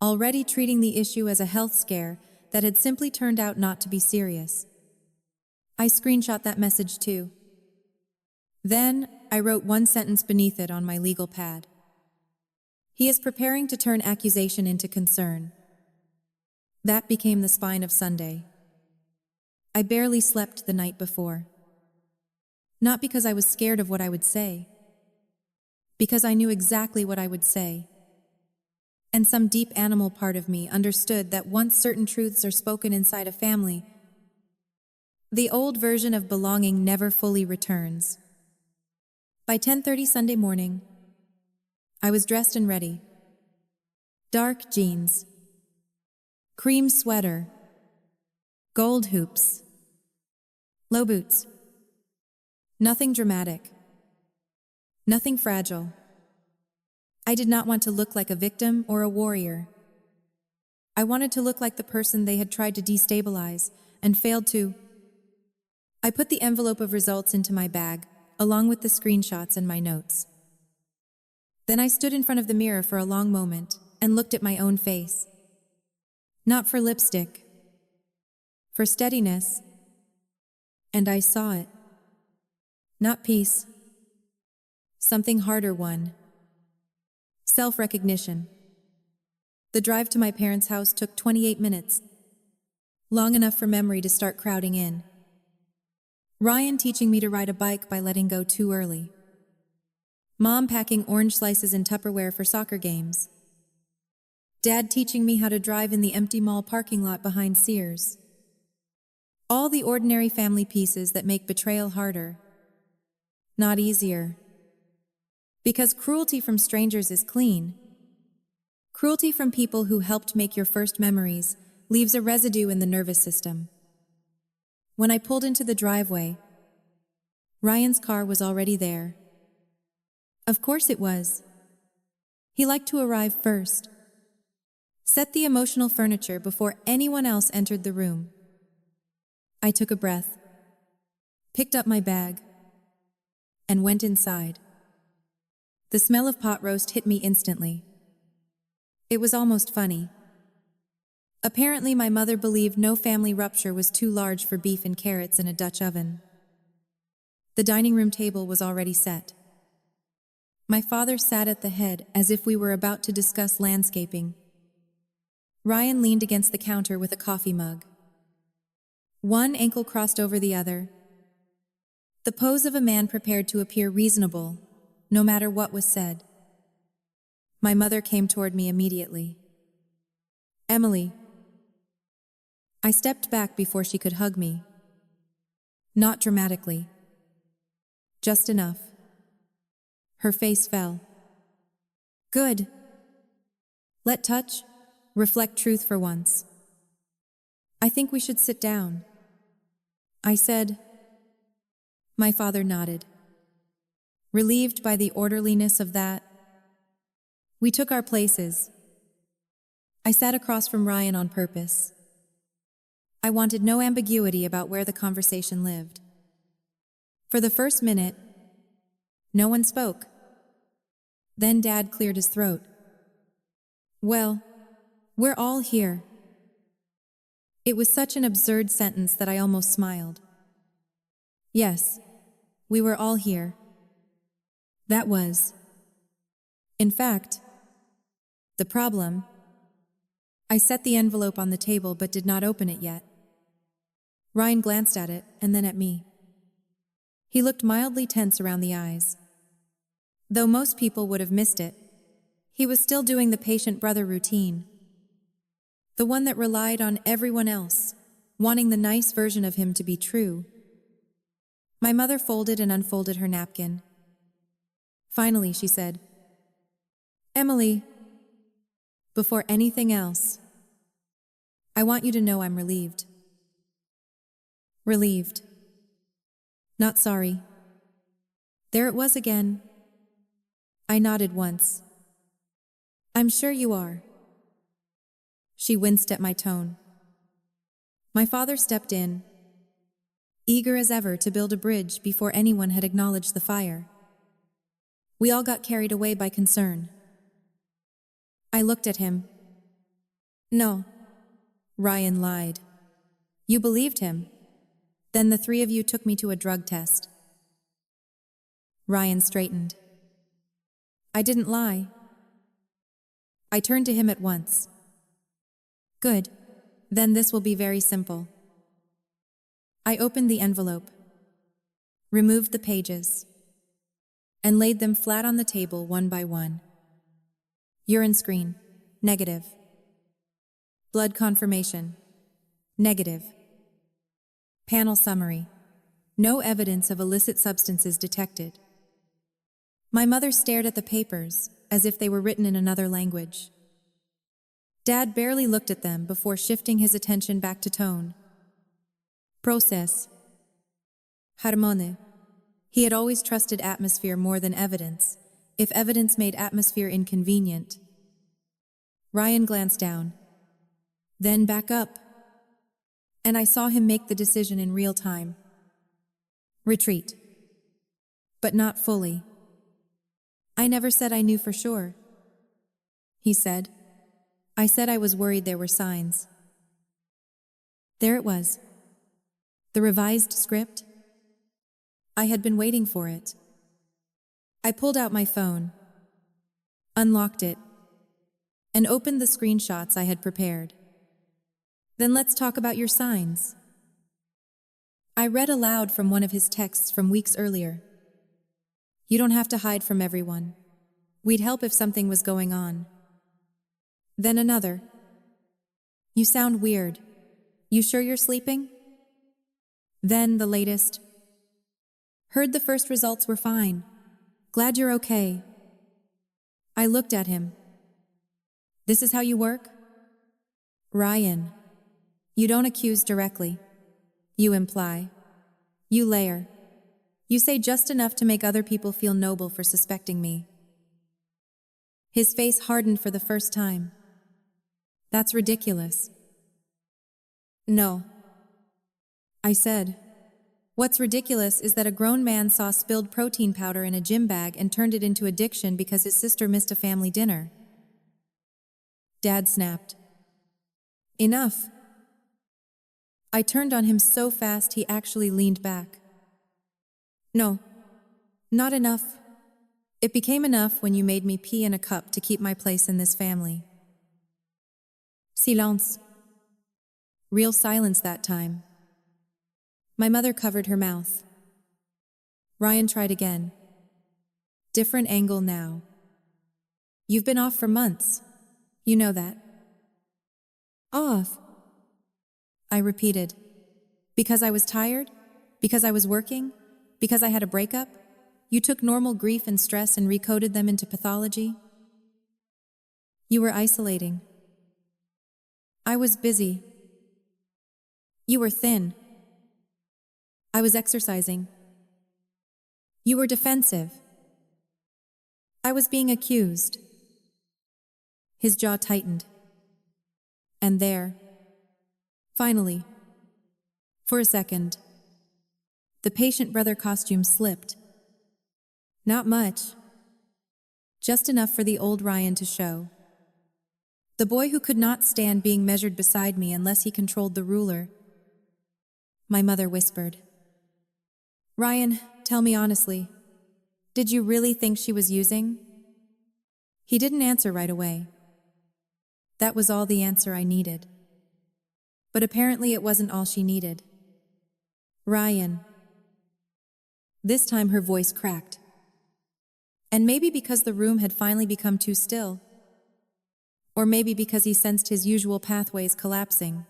S1: Already treating the issue as a health scare that had simply turned out not to be serious. I screenshot that message too. Then, I wrote one sentence beneath it on my legal pad. He is preparing to turn accusation into concern. That became the spine of Sunday. I barely slept the night before. Not because I was scared of what I would say. Because I knew exactly what I would say. And some deep animal part of me understood that once certain truths are spoken inside a family, the old version of belonging never fully returns. By 10:30 Sunday morning, I was dressed and ready. Dark jeans, cream sweater, gold hoops, low boots. Nothing dramatic. Nothing fragile. I did not want to look like a victim or a warrior. I wanted to look like the person they had tried to destabilize and failed to. I put the envelope of results into my bag, along with the screenshots and my notes. Then I stood in front of the mirror for a long moment and looked at my own face. Not for lipstick, for steadiness. And I saw it. Not peace. Something harder won. Self-recognition. The drive to my parents' house took 28 minutes, long enough for memory to start crowding in. Ryan teaching me to ride a bike by letting go too early. Mom packing orange slices in Tupperware for soccer games. Dad teaching me how to drive in the empty mall parking lot behind Sears. All the ordinary family pieces that make betrayal harder, not easier. Because cruelty from strangers is clean. Cruelty from people who helped make your first memories leaves a residue in the nervous system. When I pulled into the driveway, Ryan's car was already there. Of course it was. He liked to arrive first. Set the emotional furniture before anyone else entered the room. I took a breath, picked up my bag, and went inside. The smell of pot roast hit me instantly. It was almost funny. Apparently, my mother believed no family rupture was too large for beef and carrots in a Dutch oven. The dining room table was already set. My father sat at the head as if we were about to discuss landscaping. Ryan leaned against the counter with a coffee mug. One ankle crossed over the other. The pose of a man prepared to appear reasonable, no matter what was said. My mother came toward me immediately. "Emily." I stepped back before she could hug me. Not dramatically. Just enough. Her face fell. "Good. Let touch, reflect truth for once. I think we should sit down," I said. My father nodded. Relieved by the orderliness of that, we took our places. I sat across from Ryan on purpose. I wanted no ambiguity about where the conversation lived. For the first minute, no one spoke. Then Dad cleared his throat. "Well, we're all here." It was such an absurd sentence that I almost smiled. Yes, we were all here. That was, in fact, the problem. I set the envelope on the table but did not open it yet. Ryan glanced at it and then at me. He looked mildly tense around the eyes. Though most people would have missed it, he was still doing the patient brother routine. The one that relied on everyone else, wanting the nice version of him to be true. My mother folded and unfolded her napkin. Finally, she said, "Emily, before anything else, I want you to know I'm relieved." Relieved. Not sorry. There it was again. I nodded once. I'm sure you are. She winced at my tone. My father stepped in, eager as ever to build a bridge before anyone had acknowledged the fire. We all got carried away by concern. I looked at him. No. Ryan lied. You believed him. Then the three of you took me to a drug test. Ryan straightened. I didn't lie. I turned to him at once. Good. Then this will be very simple. I opened the envelope, removed the pages, and laid them flat on the table one by one. Urine screen, negative. Blood confirmation, negative. Panel summary, no evidence of illicit substances detected. My mother stared at the papers as if they were written in another language. Dad barely looked at them before shifting his attention back to tone. Process. Harmone. He had always trusted atmosphere more than evidence, if evidence made atmosphere inconvenient. Ryan glanced down, then back up, and I saw him make the decision in real time. Retreat. But not fully. I never said I knew for sure, he said. I said I was worried there were signs. There it was. The revised script. I had been waiting for it. I pulled out my phone, unlocked it, and opened the screenshots I had prepared. Then let's talk about your signs. I read aloud from one of his texts from weeks earlier. You don't have to hide from everyone. We'd help if something was going on. Then another. You sound weird. You sure you're sleeping? Then the latest. Heard the first results were fine. Glad you're okay. I looked at him. This is how you work? Ryan, you don't accuse directly. You imply. You layer. You say just enough to make other people feel noble for suspecting me. His face hardened for the first time. That's ridiculous. No. I said. What's ridiculous is that a grown man saw spilled protein powder in a gym bag and turned it into addiction because his sister missed a family dinner. Dad snapped. Enough. I turned on him so fast he actually leaned back. No, not enough. It became enough when you made me pee in a cup to keep my place in this family. Silence. Real silence that time. My mother covered her mouth. Ryan tried again. Different angle now. You've been off for months. You know that. Off? I repeated. Because I was tired? Because I was working? Because I had a breakup? You took normal grief and stress and recoded them into pathology? You were isolating. I was busy. You were thin. I was exercising. You were defensive. I was being accused. His jaw tightened. And there, finally, for a second, the patient brother costume slipped. Not much. Just enough for the old Ryan to show. The boy who could not stand being measured beside me unless he controlled the ruler. My mother whispered. Ryan, tell me honestly, did you really think she was using? He didn't answer right away. That was all the answer I needed. But apparently it wasn't all she needed. Ryan. This time her voice cracked. And maybe because the room had finally become too still. Or maybe because he sensed his usual pathways collapsing.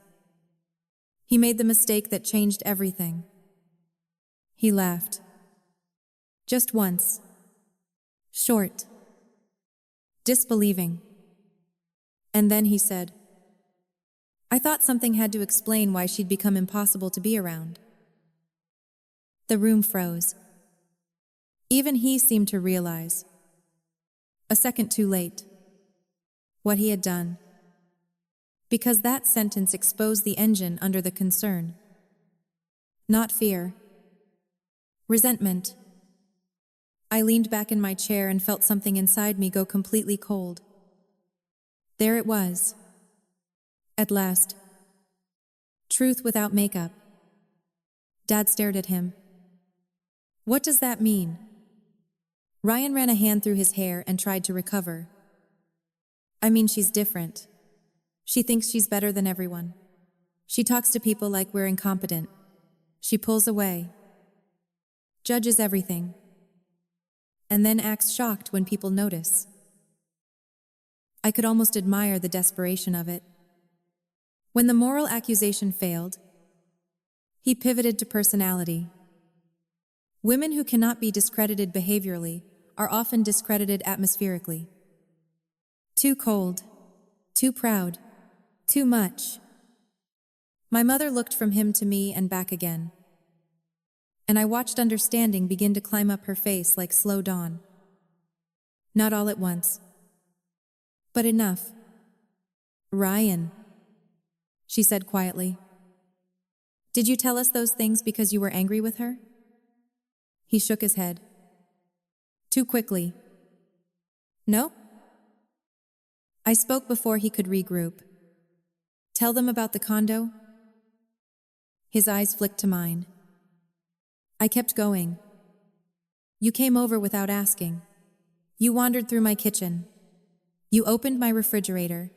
S1: He made the mistake that changed everything. He laughed. Just once. Short. Disbelieving. And then he said, I thought something had to explain why she'd become impossible to be around. The room froze. Even he seemed to realize, a second too late, what he had done. Because that sentence exposed the engine under the concern. Not fear. Resentment. I leaned back in my chair and felt something inside me go completely cold. There it was. At last. Truth without makeup. Dad stared at him. What does that mean? Ryan ran a hand through his hair and tried to recover. I mean, she's different. She thinks she's better than everyone. She talks to people like we're incompetent. She pulls away. Judges everything. And then acts shocked when people notice. I could almost admire the desperation of it. When the moral accusation failed, he pivoted to personality. Women who cannot be discredited behaviorally are often discredited atmospherically. Too cold, too proud, too much. My mother looked from him to me and back again. And I watched understanding begin to climb up her face like slow dawn. Not all at once, but enough. Ryan, she said quietly. Did you tell us those things because you were angry with her? He shook his head. Too quickly. No? I spoke before he could regroup. Tell them about the condo? His eyes flicked to mine. I kept going. You came over without asking. You wandered through my kitchen. You opened my refrigerator.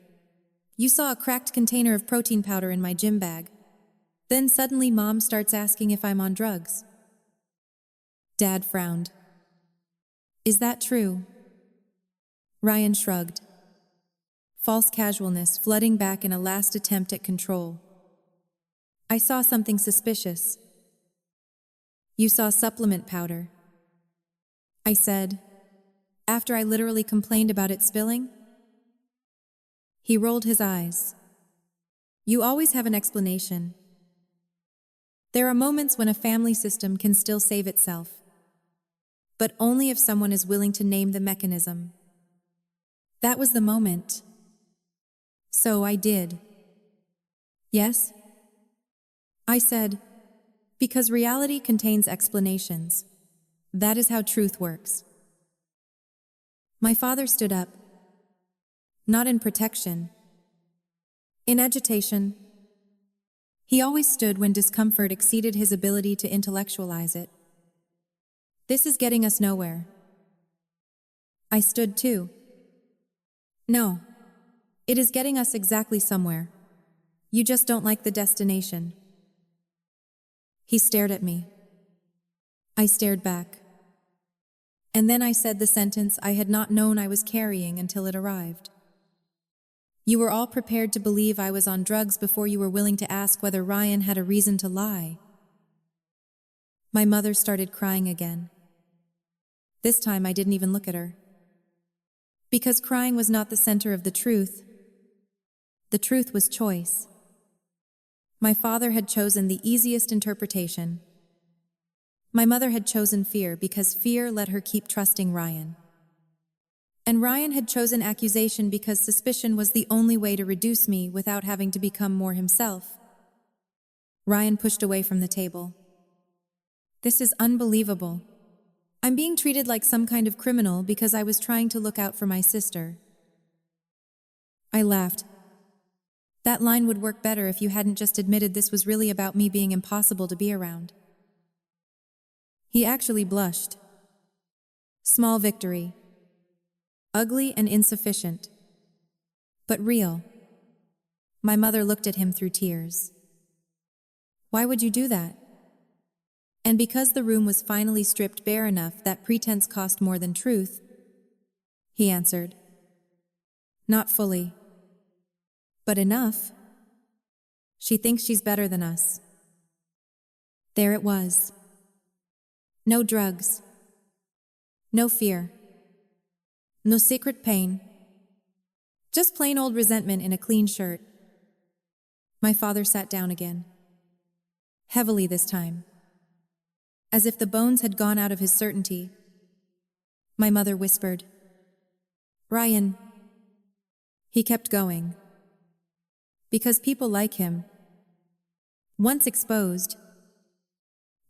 S1: You saw a cracked container of protein powder in my gym bag. Then suddenly Mom starts asking if I'm on drugs. Dad frowned. Is that true? Ryan shrugged. False casualness flooding back in a last attempt at control. I saw something suspicious. You saw supplement powder. I said, after I literally complained about it spilling. He rolled his eyes. You always have an explanation. There are moments when a family system can still save itself, but only if someone is willing to name the mechanism. That was the moment. So I did. Yes? I said, because reality contains explanations. That is how truth works. My father stood up. Not in protection. In agitation. He always stood when discomfort exceeded his ability to intellectualize it. This is getting us nowhere. I stood too. No. It is getting us exactly somewhere. You just don't like the destination. He stared at me. I stared back. And then I said the sentence I had not known I was carrying until it arrived. You were all prepared to believe I was on drugs before you were willing to ask whether Ryan had a reason to lie. My mother started crying again. This time I didn't even look at her. Because crying was not the center of the truth. The truth was choice. My father had chosen the easiest interpretation. My mother had chosen fear because fear let her keep trusting Ryan. And Ryan had chosen accusation because suspicion was the only way to reduce me without having to become more himself. Ryan pushed away from the table. This is unbelievable. I'm being treated like some kind of criminal because I was trying to look out for my sister. I laughed. That line would work better if you hadn't just admitted this was really about me being impossible to be around. He actually blushed. Small victory. Ugly and insufficient. But real. My mother looked at him through tears. Why would you do that? And because the room was finally stripped bare enough that pretense cost more than truth, he answered. Not fully. But enough. She thinks she's better than us. There it was. No drugs. No fear. No secret pain. Just plain old resentment in a clean shirt. My father sat down again. Heavily this time. as if the bones had gone out of his certainty. My mother whispered, "Ryan." He kept going. Because people like him, once exposed,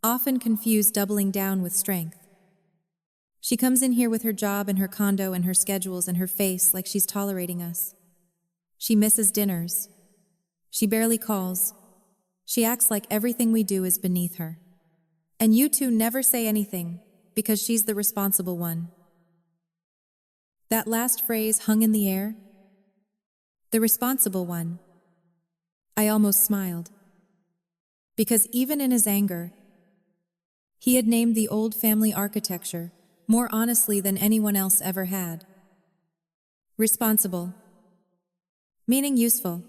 S1: often confuse doubling down with strength. She comes in here with her job and her condo and her schedules and her face like she's tolerating us. She misses dinners. She barely calls. She acts like everything we do is beneath her. And you two never say anything because she's the responsible one. That last phrase hung in the air. The responsible one. I almost smiled. Because even in his anger, he had named the old family architecture more honestly than anyone else ever had. Responsible. Meaning useful.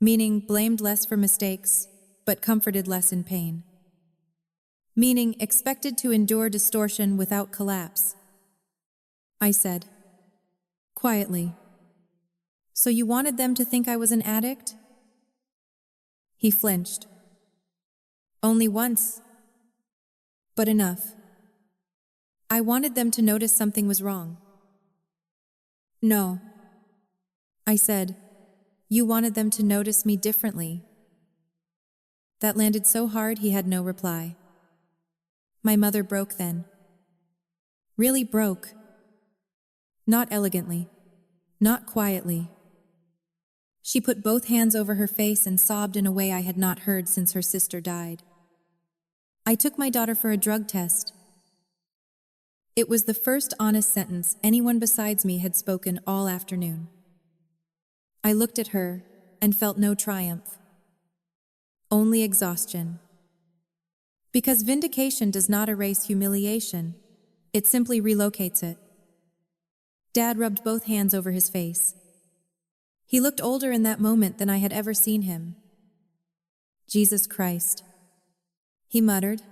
S1: Meaning blamed less for mistakes, but comforted less in pain. Meaning expected to endure distortion without collapse. I said, quietly, "So you wanted them to think I was an addict?" He flinched. Only once, but enough. I wanted them to notice something was wrong. No, I said, you wanted them to notice me differently. That landed so hard he had no reply. My mother broke then. Really broke. Not elegantly, not quietly. She put both hands over her face and sobbed in a way I had not heard since her sister died. I took my daughter for a drug test. It was the first honest sentence anyone besides me had spoken all afternoon. I looked at her and felt no triumph. Only exhaustion. Because vindication does not erase humiliation, it simply relocates it. Dad rubbed both hands over his face. He looked older in that moment than I had ever seen him. Jesus Christ, he muttered.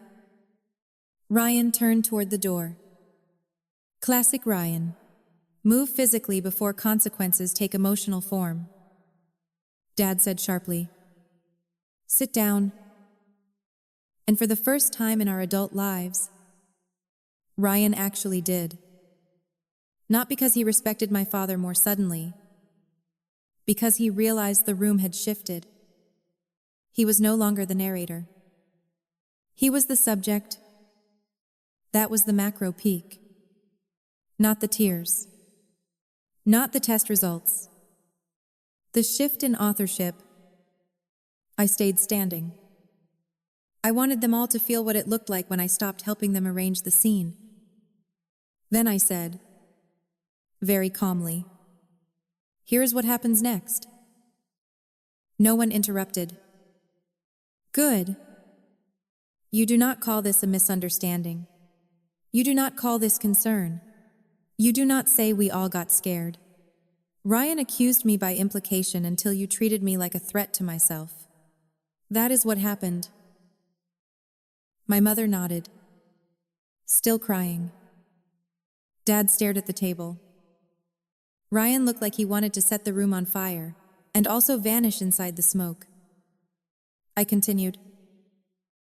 S1: Ryan turned toward the door. Classic Ryan. Move physically before consequences take emotional form. Dad said sharply, "Sit down." And for the first time in our adult lives, Ryan actually did. Not because he respected my father more suddenly, because he realized the room had shifted. He was no longer the narrator. He was the subject. That was the macro peak. Not the tears. Not the test results. The shift in authorship. I stayed standing. I wanted them all to feel what it looked like when I stopped helping them arrange the scene. Then I said, very calmly, "Here's what happens next." No one interrupted. Good. You do not call this a misunderstanding. You do not call this concern. You do not say we all got scared. Ryan accused me by implication until you treated me like a threat to myself. That is what happened. My mother nodded, still crying. Dad stared at the table. Ryan looked like he wanted to set the room on fire and also vanish inside the smoke. I continued,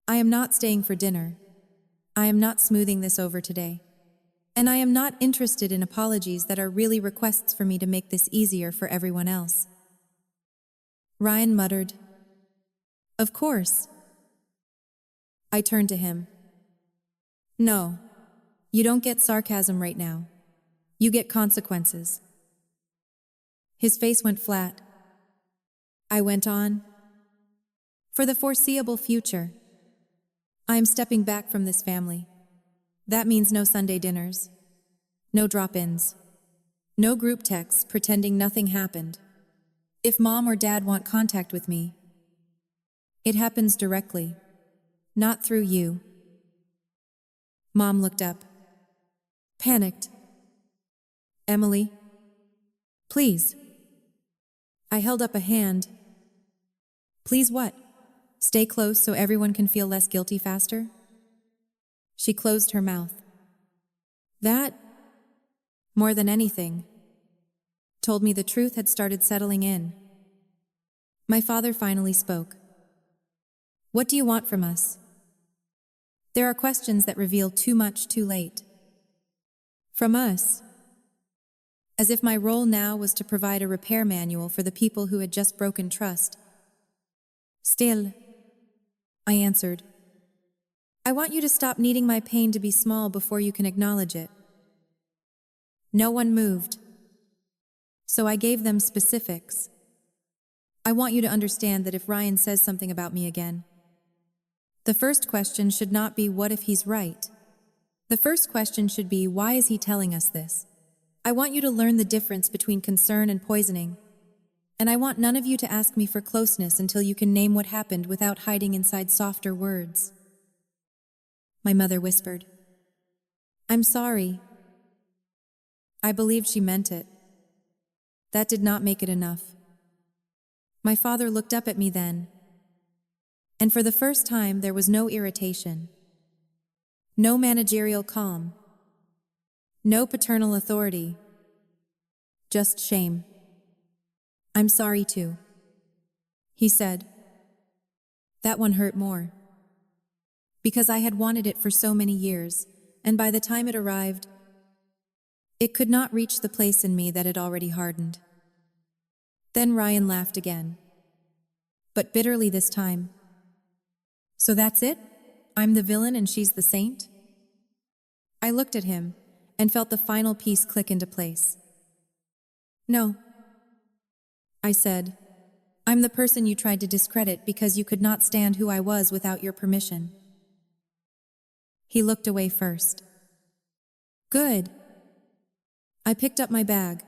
S1: "I am not staying for dinner. I am not smoothing this over today. And I am not interested in apologies that are really requests for me to make this easier for everyone else." Ryan muttered, "Of course." I turned to him. "No, you don't get sarcasm right now. You get consequences." His face went flat. I went on, "For the foreseeable future, I am stepping back from this family. That means no Sunday dinners, no drop-ins, no group texts pretending nothing happened. If Mom or Dad want contact with me, it happens directly, not through you." Mom looked up, panicked. "Emily, please." I held up a hand. "Please what? Stay close so everyone can feel less guilty faster?" She closed her mouth. That, more than anything, told me the truth had started settling in. My father finally spoke. "What do you want from us?" There are questions that reveal too much too late. From us. As if my role now was to provide a repair manual for the people who had just broken trust. Still, I answered, I want you to stop needing my pain to be small before you can acknowledge it. No one moved. So I gave them specifics. I want you to understand that if Ryan says something about me again, the first question should not be what if he's right. The first question should be why is he telling us this? I want you to learn the difference between concern and poisoning. And I want none of you to ask me for closeness until you can name what happened without hiding inside softer words. My mother whispered, I'm sorry. I believed she meant it. That did not make it enough. My father looked up at me then, and for the first time there was no irritation, no managerial calm, no paternal authority, just shame. I'm sorry too, he said. That one hurt more, because I had wanted it for so many years, and by the time it arrived, it could not reach the place in me that had already hardened. Then Ryan laughed again, but bitterly this time. So that's it? I'm the villain and she's the saint? I looked at him and felt the final piece click into place. No, I said, I'm the person you tried to discredit because you could not stand who I was without your permission. He looked away first. Good. I picked up my bag.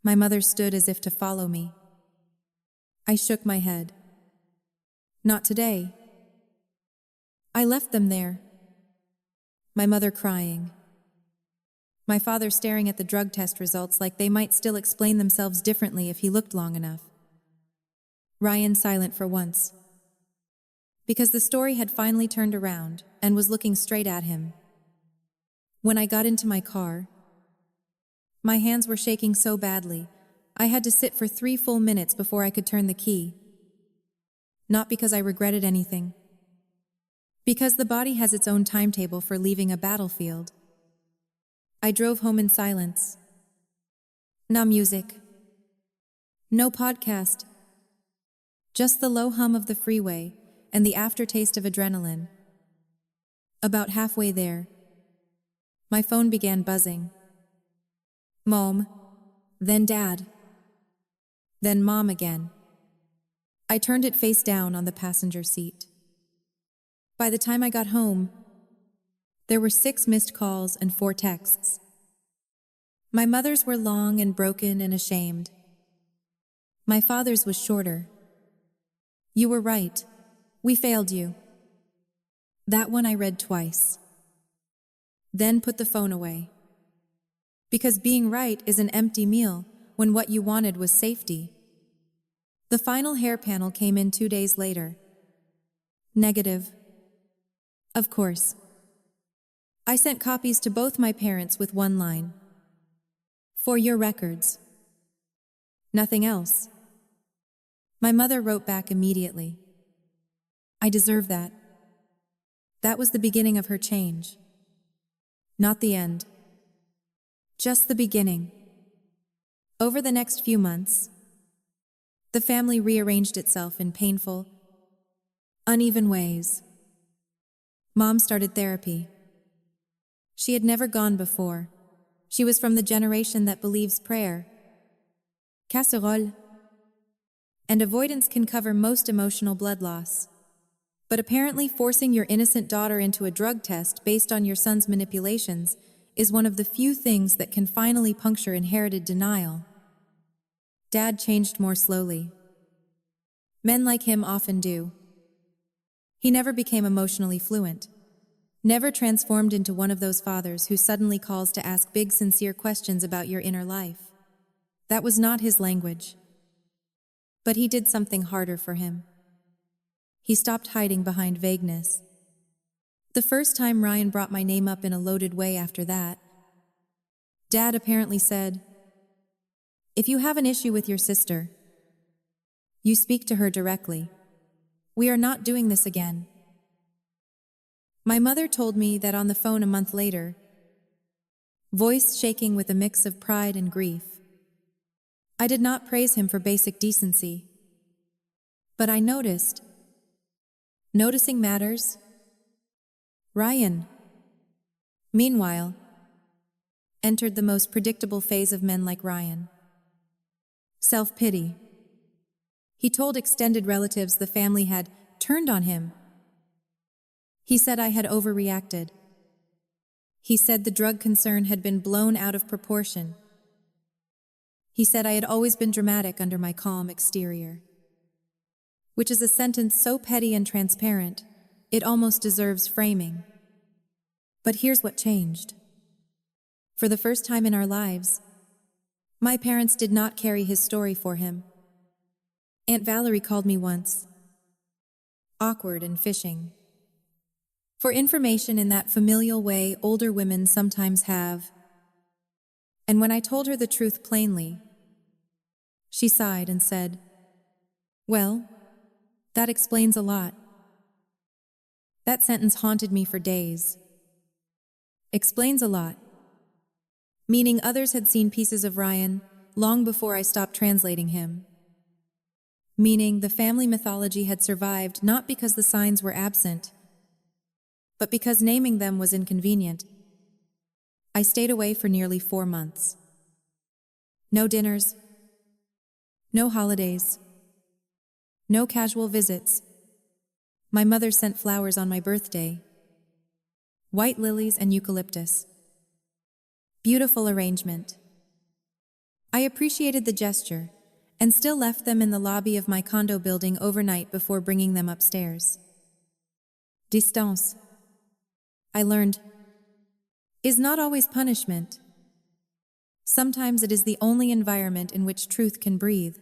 S1: My mother stood as if to follow me. I shook my head. Not today. I left them there. My mother crying. My father staring at the drug test results like they might still explain themselves differently if he looked long enough. Ryan silent for once, because the story had finally turned around and was looking straight at him. When I got into my car, my hands were shaking so badly, I had to sit for 3 full minutes before I could turn the key. Not because I regretted anything. Because the body has its own timetable for leaving a battlefield. I drove home in silence. No music. No podcast. Just the low hum of the freeway and the aftertaste of adrenaline. About halfway there, my phone began buzzing. Mom, then Dad, then Mom again. I turned it face down on the passenger seat. By the time I got home, there were 6 missed calls and 4 texts. My mother's were long and broken and ashamed. My father's was shorter. You were right. We failed you. That one I read twice. Then put the phone away. Because being right is an empty meal when what you wanted was safety. The final hair panel came in 2 days later. Negative. Of course. I sent copies to both my parents with one line. For your records. Nothing else. My mother wrote back immediately. I deserve that. That was the beginning of her change. Not the end. Just the beginning. Over the next few months, the family rearranged itself in painful, uneven ways. Mom started therapy. She had never gone before. She was from the generation that believes prayer, casserole, and avoidance can cover most emotional blood loss. But apparently forcing your innocent daughter into a drug test based on your son's manipulations is one of the few things that can finally puncture inherited denial. Dad changed more slowly. Men like him often do. He never became emotionally fluent, never transformed into one of those fathers who suddenly calls to ask big, sincere questions about your inner life. That was not his language. But he did something harder for him. He stopped hiding behind vagueness. The first time Ryan brought my name up in a loaded way after that, Dad apparently said, "If you have an issue with your sister, you speak to her directly. We are not doing this again." My mother told me that on the phone a month later, voice shaking with a mix of pride and grief. I did not praise him for basic decency, but I noticed. Noticing matters. Ryan, meanwhile, entered the most predictable phase of men like Ryan. Self-pity. He told extended relatives the family had turned on him. He said I had overreacted. He said the drug concern had been blown out of proportion. He said I had always been dramatic under my calm exterior. Which is a sentence so petty and transparent, it almost deserves framing. But here's what changed. For the first time in our lives, my parents did not carry his story for him. Aunt Valerie called me once, awkward and fishing, for information in that familial way older women sometimes have. And when I told her the truth plainly, she sighed and said, "Well, that explains a lot." That sentence haunted me for days. Explains a lot. Meaning others had seen pieces of Ryan long before I stopped translating him. Meaning the family mythology had survived not because the signs were absent, but because naming them was inconvenient. I stayed away for nearly 4 months. No dinners, no holidays, no casual visits. My mother sent flowers on my birthday, white lilies and eucalyptus. Beautiful arrangement. I appreciated the gesture and still left them in the lobby of my condo building overnight before bringing them upstairs. Distance, I learned, is not always punishment. Sometimes it is the only environment in which truth can breathe.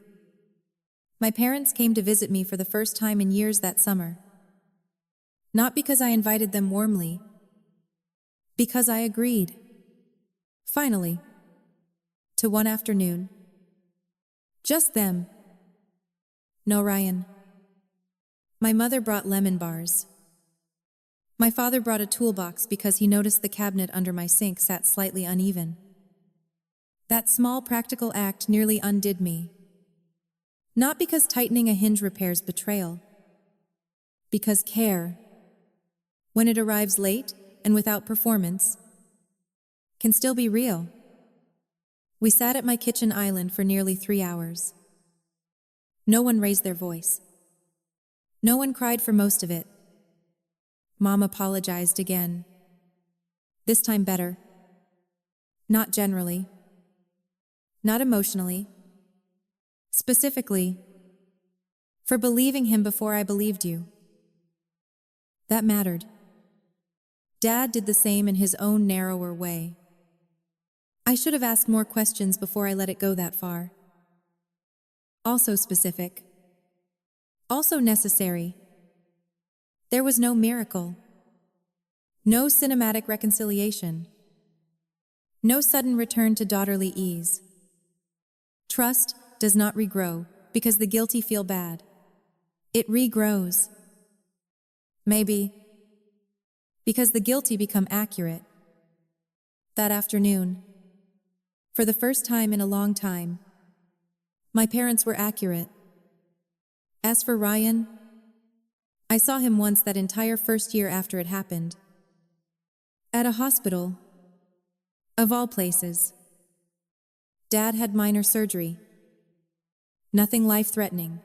S1: My parents came to visit me for the first time in years that summer. Not because I invited them warmly, because I agreed. Finally, to one afternoon. Just them. No Ryan. My mother brought lemon bars. My father brought a toolbox because he noticed the cabinet under my sink sat slightly uneven. That small practical act nearly undid me. Not because tightening a hinge repairs betrayal. Because care, when it arrives late and without performance, can still be real. We sat at my kitchen island for nearly 3 hours. No one raised their voice. No one cried for most of it. Mom apologized again. This time better. Not generally. Not emotionally. Specifically, for believing him before I believed you. That mattered. Dad did the same in his own narrower way. I should have asked more questions before I let it go that far. Also specific. Also necessary. There was no miracle. No cinematic reconciliation. No sudden return to daughterly ease. Trust does not regrow because the guilty feel bad. It regrows. Maybe because the guilty become accurate. That afternoon, for the first time in a long time, my parents were accurate. As for Ryan, I saw him once that entire first year after it happened. At a hospital, of all places. Dad had minor surgery. Nothing life-threatening,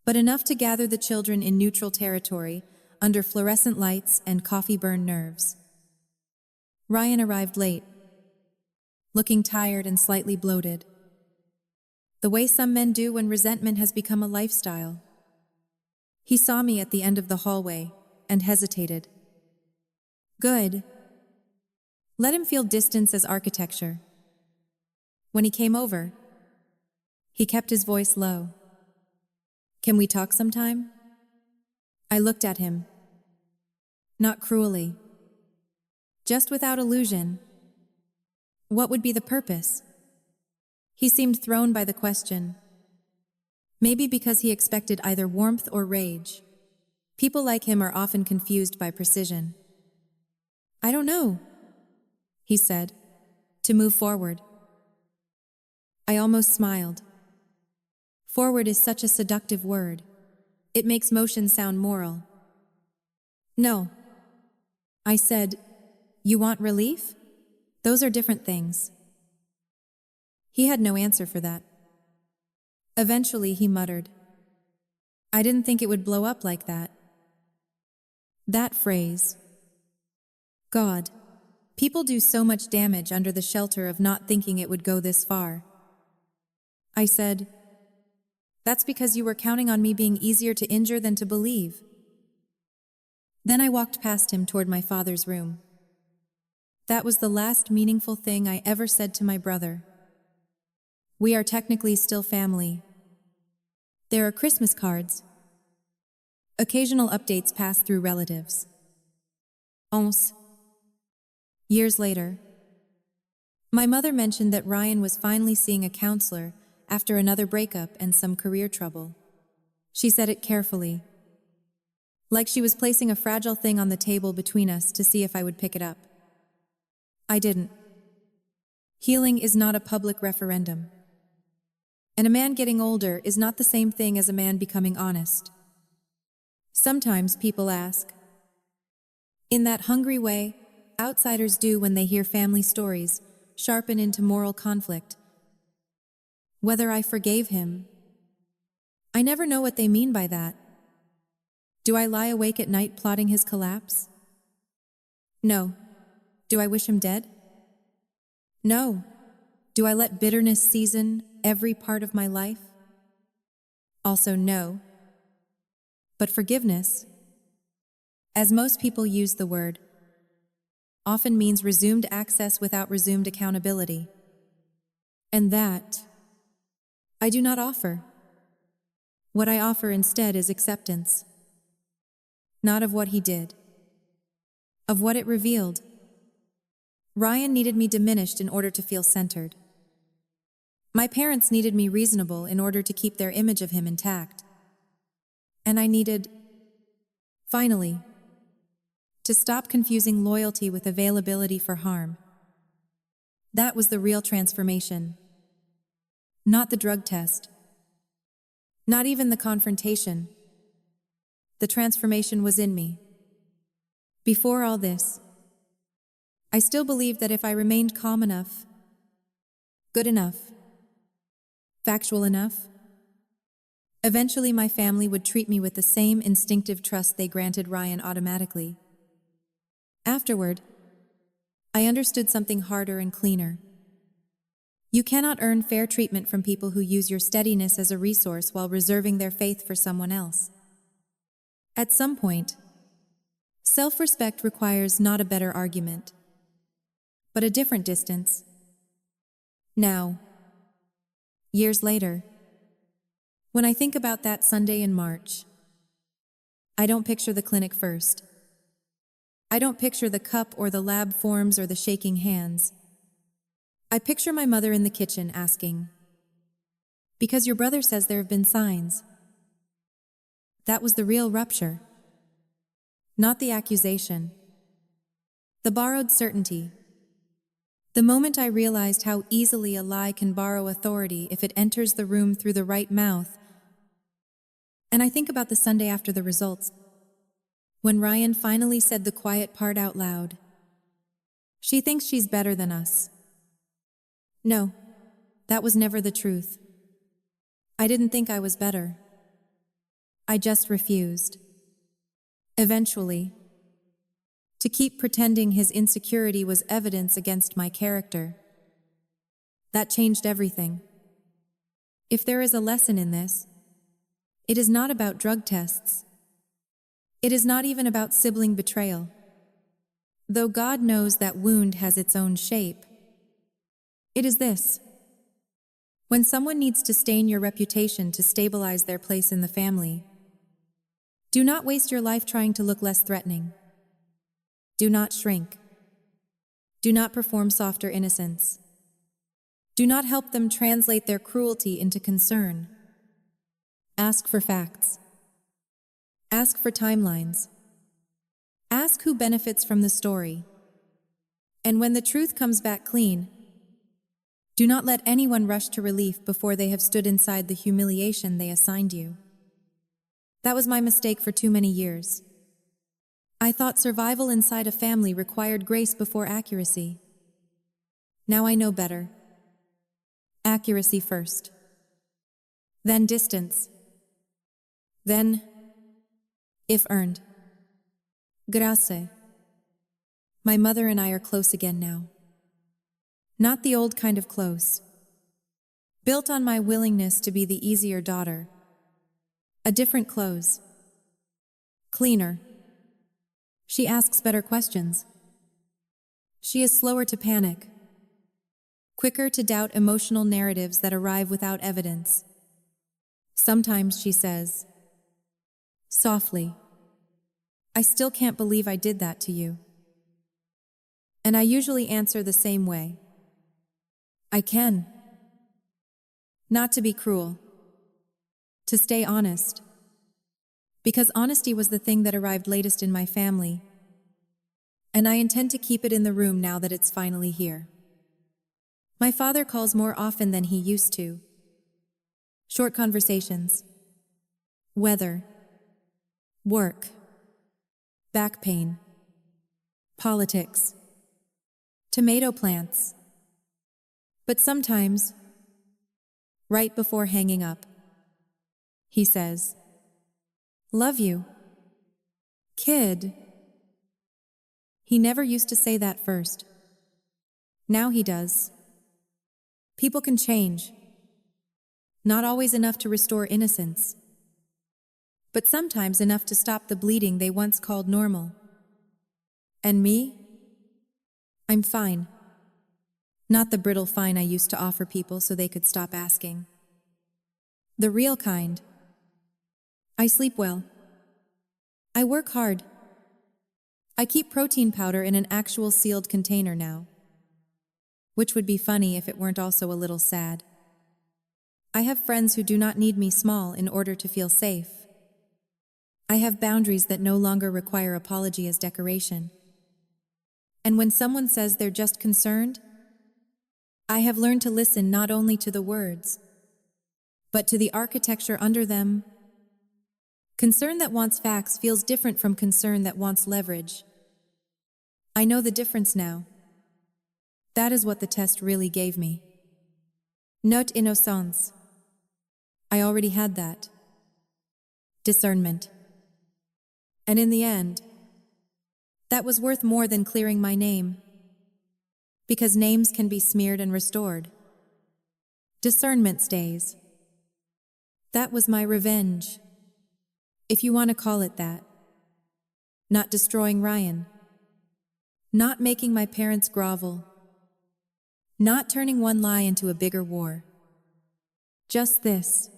S1: but enough to gather the children in neutral territory under fluorescent lights and coffee-burned nerves. Ryan arrived late, looking tired and slightly bloated, the way some men do when resentment has become a lifestyle. He saw me at the end of the hallway and hesitated. Good. Let him feel distance as architecture. When he came over, he kept his voice low. Can we talk sometime? I looked at him. Not cruelly. Just without illusion. What would be the purpose? He seemed thrown by the question. Maybe because he expected either warmth or rage. People like him are often confused by precision. I don't know, he said, to move forward. I almost smiled. Forward is such a seductive word. It makes motion sound moral. No. I said, you want relief? Those are different things. He had no answer for that. Eventually, he muttered, I didn't think it would blow up like that. That phrase. God. People do so much damage under the shelter of not thinking it would go this far. I said, that's because you were counting on me being easier to injure than to believe. Then I walked past him toward my father's room. That was the last meaningful thing I ever said to my brother. We are technically still family. There are Christmas cards. Occasional updates pass through relatives. Years later, my mother mentioned that Ryan was finally seeing a counselor after another breakup and some career trouble. She said it carefully, like she was placing a fragile thing on the table between us to see if I would pick it up. I didn't. Healing is not a public referendum. And a man getting older is not the same thing as a man becoming honest. Sometimes people ask, in that hungry way outsiders do when they hear family stories sharpen into moral conflict, whether I forgave him. I never know what they mean by that. Do I lie awake at night plotting his collapse? No. Do I wish him dead? No. Do I let bitterness season every part of my life? Also no. But forgiveness, as most people use the word, often means resumed access without resumed accountability. And that I do not offer. What I offer instead is acceptance. Not of what he did, of what it revealed. Ryan needed me diminished in order to feel centered. My parents needed me reasonable in order to keep their image of him intact. And I needed, finally, to stop confusing loyalty with availability for harm. That was the real transformation. Not the drug test. Not even the confrontation. The transformation was in me. Before all this, I still believed that if I remained calm enough, good enough, factual enough, eventually my family would treat me with the same instinctive trust they granted Ryan automatically. Afterward, I understood something harder and cleaner. You cannot earn fair treatment from people who use your steadiness as a resource while reserving their faith for someone else. At some point, self-respect requires not a better argument, but a different distance. Now, years later, when I think about that Sunday in March, I don't picture the clinic first. I don't picture the cup or the lab forms or the shaking hands. I picture my mother in the kitchen asking, because your brother says there have been signs. That was the real rupture. Not the accusation. The borrowed certainty. The moment I realized how easily a lie can borrow authority if it enters the room through the right mouth. And I think about the Sunday after the results, when Ryan finally said the quiet part out loud. She thinks she's better than us. No, that was never the truth. I didn't think I was better. I just refused. Eventually, to keep pretending his insecurity was evidence against my character. That changed everything. If there is a lesson in this, it is not about drug tests. It is not even about sibling betrayal. Though God knows that wound has its own shape. It is this. When someone needs to stain your reputation to stabilize their place in the family, do not waste your life trying to look less threatening. Do not shrink. Do not perform softer innocence. Do not help them translate their cruelty into concern. Ask for facts. Ask for timelines. Ask who benefits from the story. And when the truth comes back clean, do not let anyone rush to relief before they have stood inside the humiliation they assigned you. That was my mistake for too many years. I thought survival inside a family required grace before accuracy. Now I know better. Accuracy first. Then distance. Then, if earned. Grazie. My mother and I are close again now. Not the old kind of close. Built on my willingness to be the easier daughter. A different close. Cleaner. She asks better questions. She is slower to panic. Quicker to doubt emotional narratives that arrive without evidence. Sometimes she says, softly, I still can't believe I did that to you. And I usually answer the same way. I can. Not to be cruel. To stay honest. Because honesty was the thing that arrived latest in my family. And I intend to keep it in the room now that it's finally here. My father calls more often than he used to. Short conversations. Weather. Work. Back pain. Politics. Tomato plants. But sometimes, right before hanging up, he says, love you. Kid. He never used to say that first. Now he does. People can change. Not always enough to restore innocence, but sometimes enough to stop the bleeding they once called normal. And me? I'm fine. Not the brittle fine I used to offer people so they could stop asking. The real kind. I sleep well. I work hard. I keep protein powder in an actual sealed container now. Which would be funny if it weren't also a little sad. I have friends who do not need me small in order to feel safe. I have boundaries that no longer require apology as decoration. And when someone says they're just concerned, I have learned to listen not only to the words, but to the architecture under them. Concern that wants facts feels different from concern that wants leverage. I know the difference now. That is what the test really gave me. Not innocence. I already had that. Discernment. And in the end, that was worth more than clearing my name. Because names can be smeared and restored. Discernment stays. That was my revenge. If you want to call it that. Not destroying Ryan. Not making my parents grovel. Not turning one lie into a bigger war. Just this.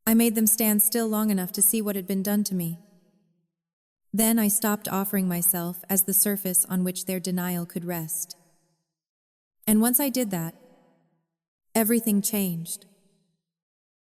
S1: I made them stand still long enough to see what had been done to me. Then I stopped offering myself as the surface on which their denial could rest. And once I did that, everything changed.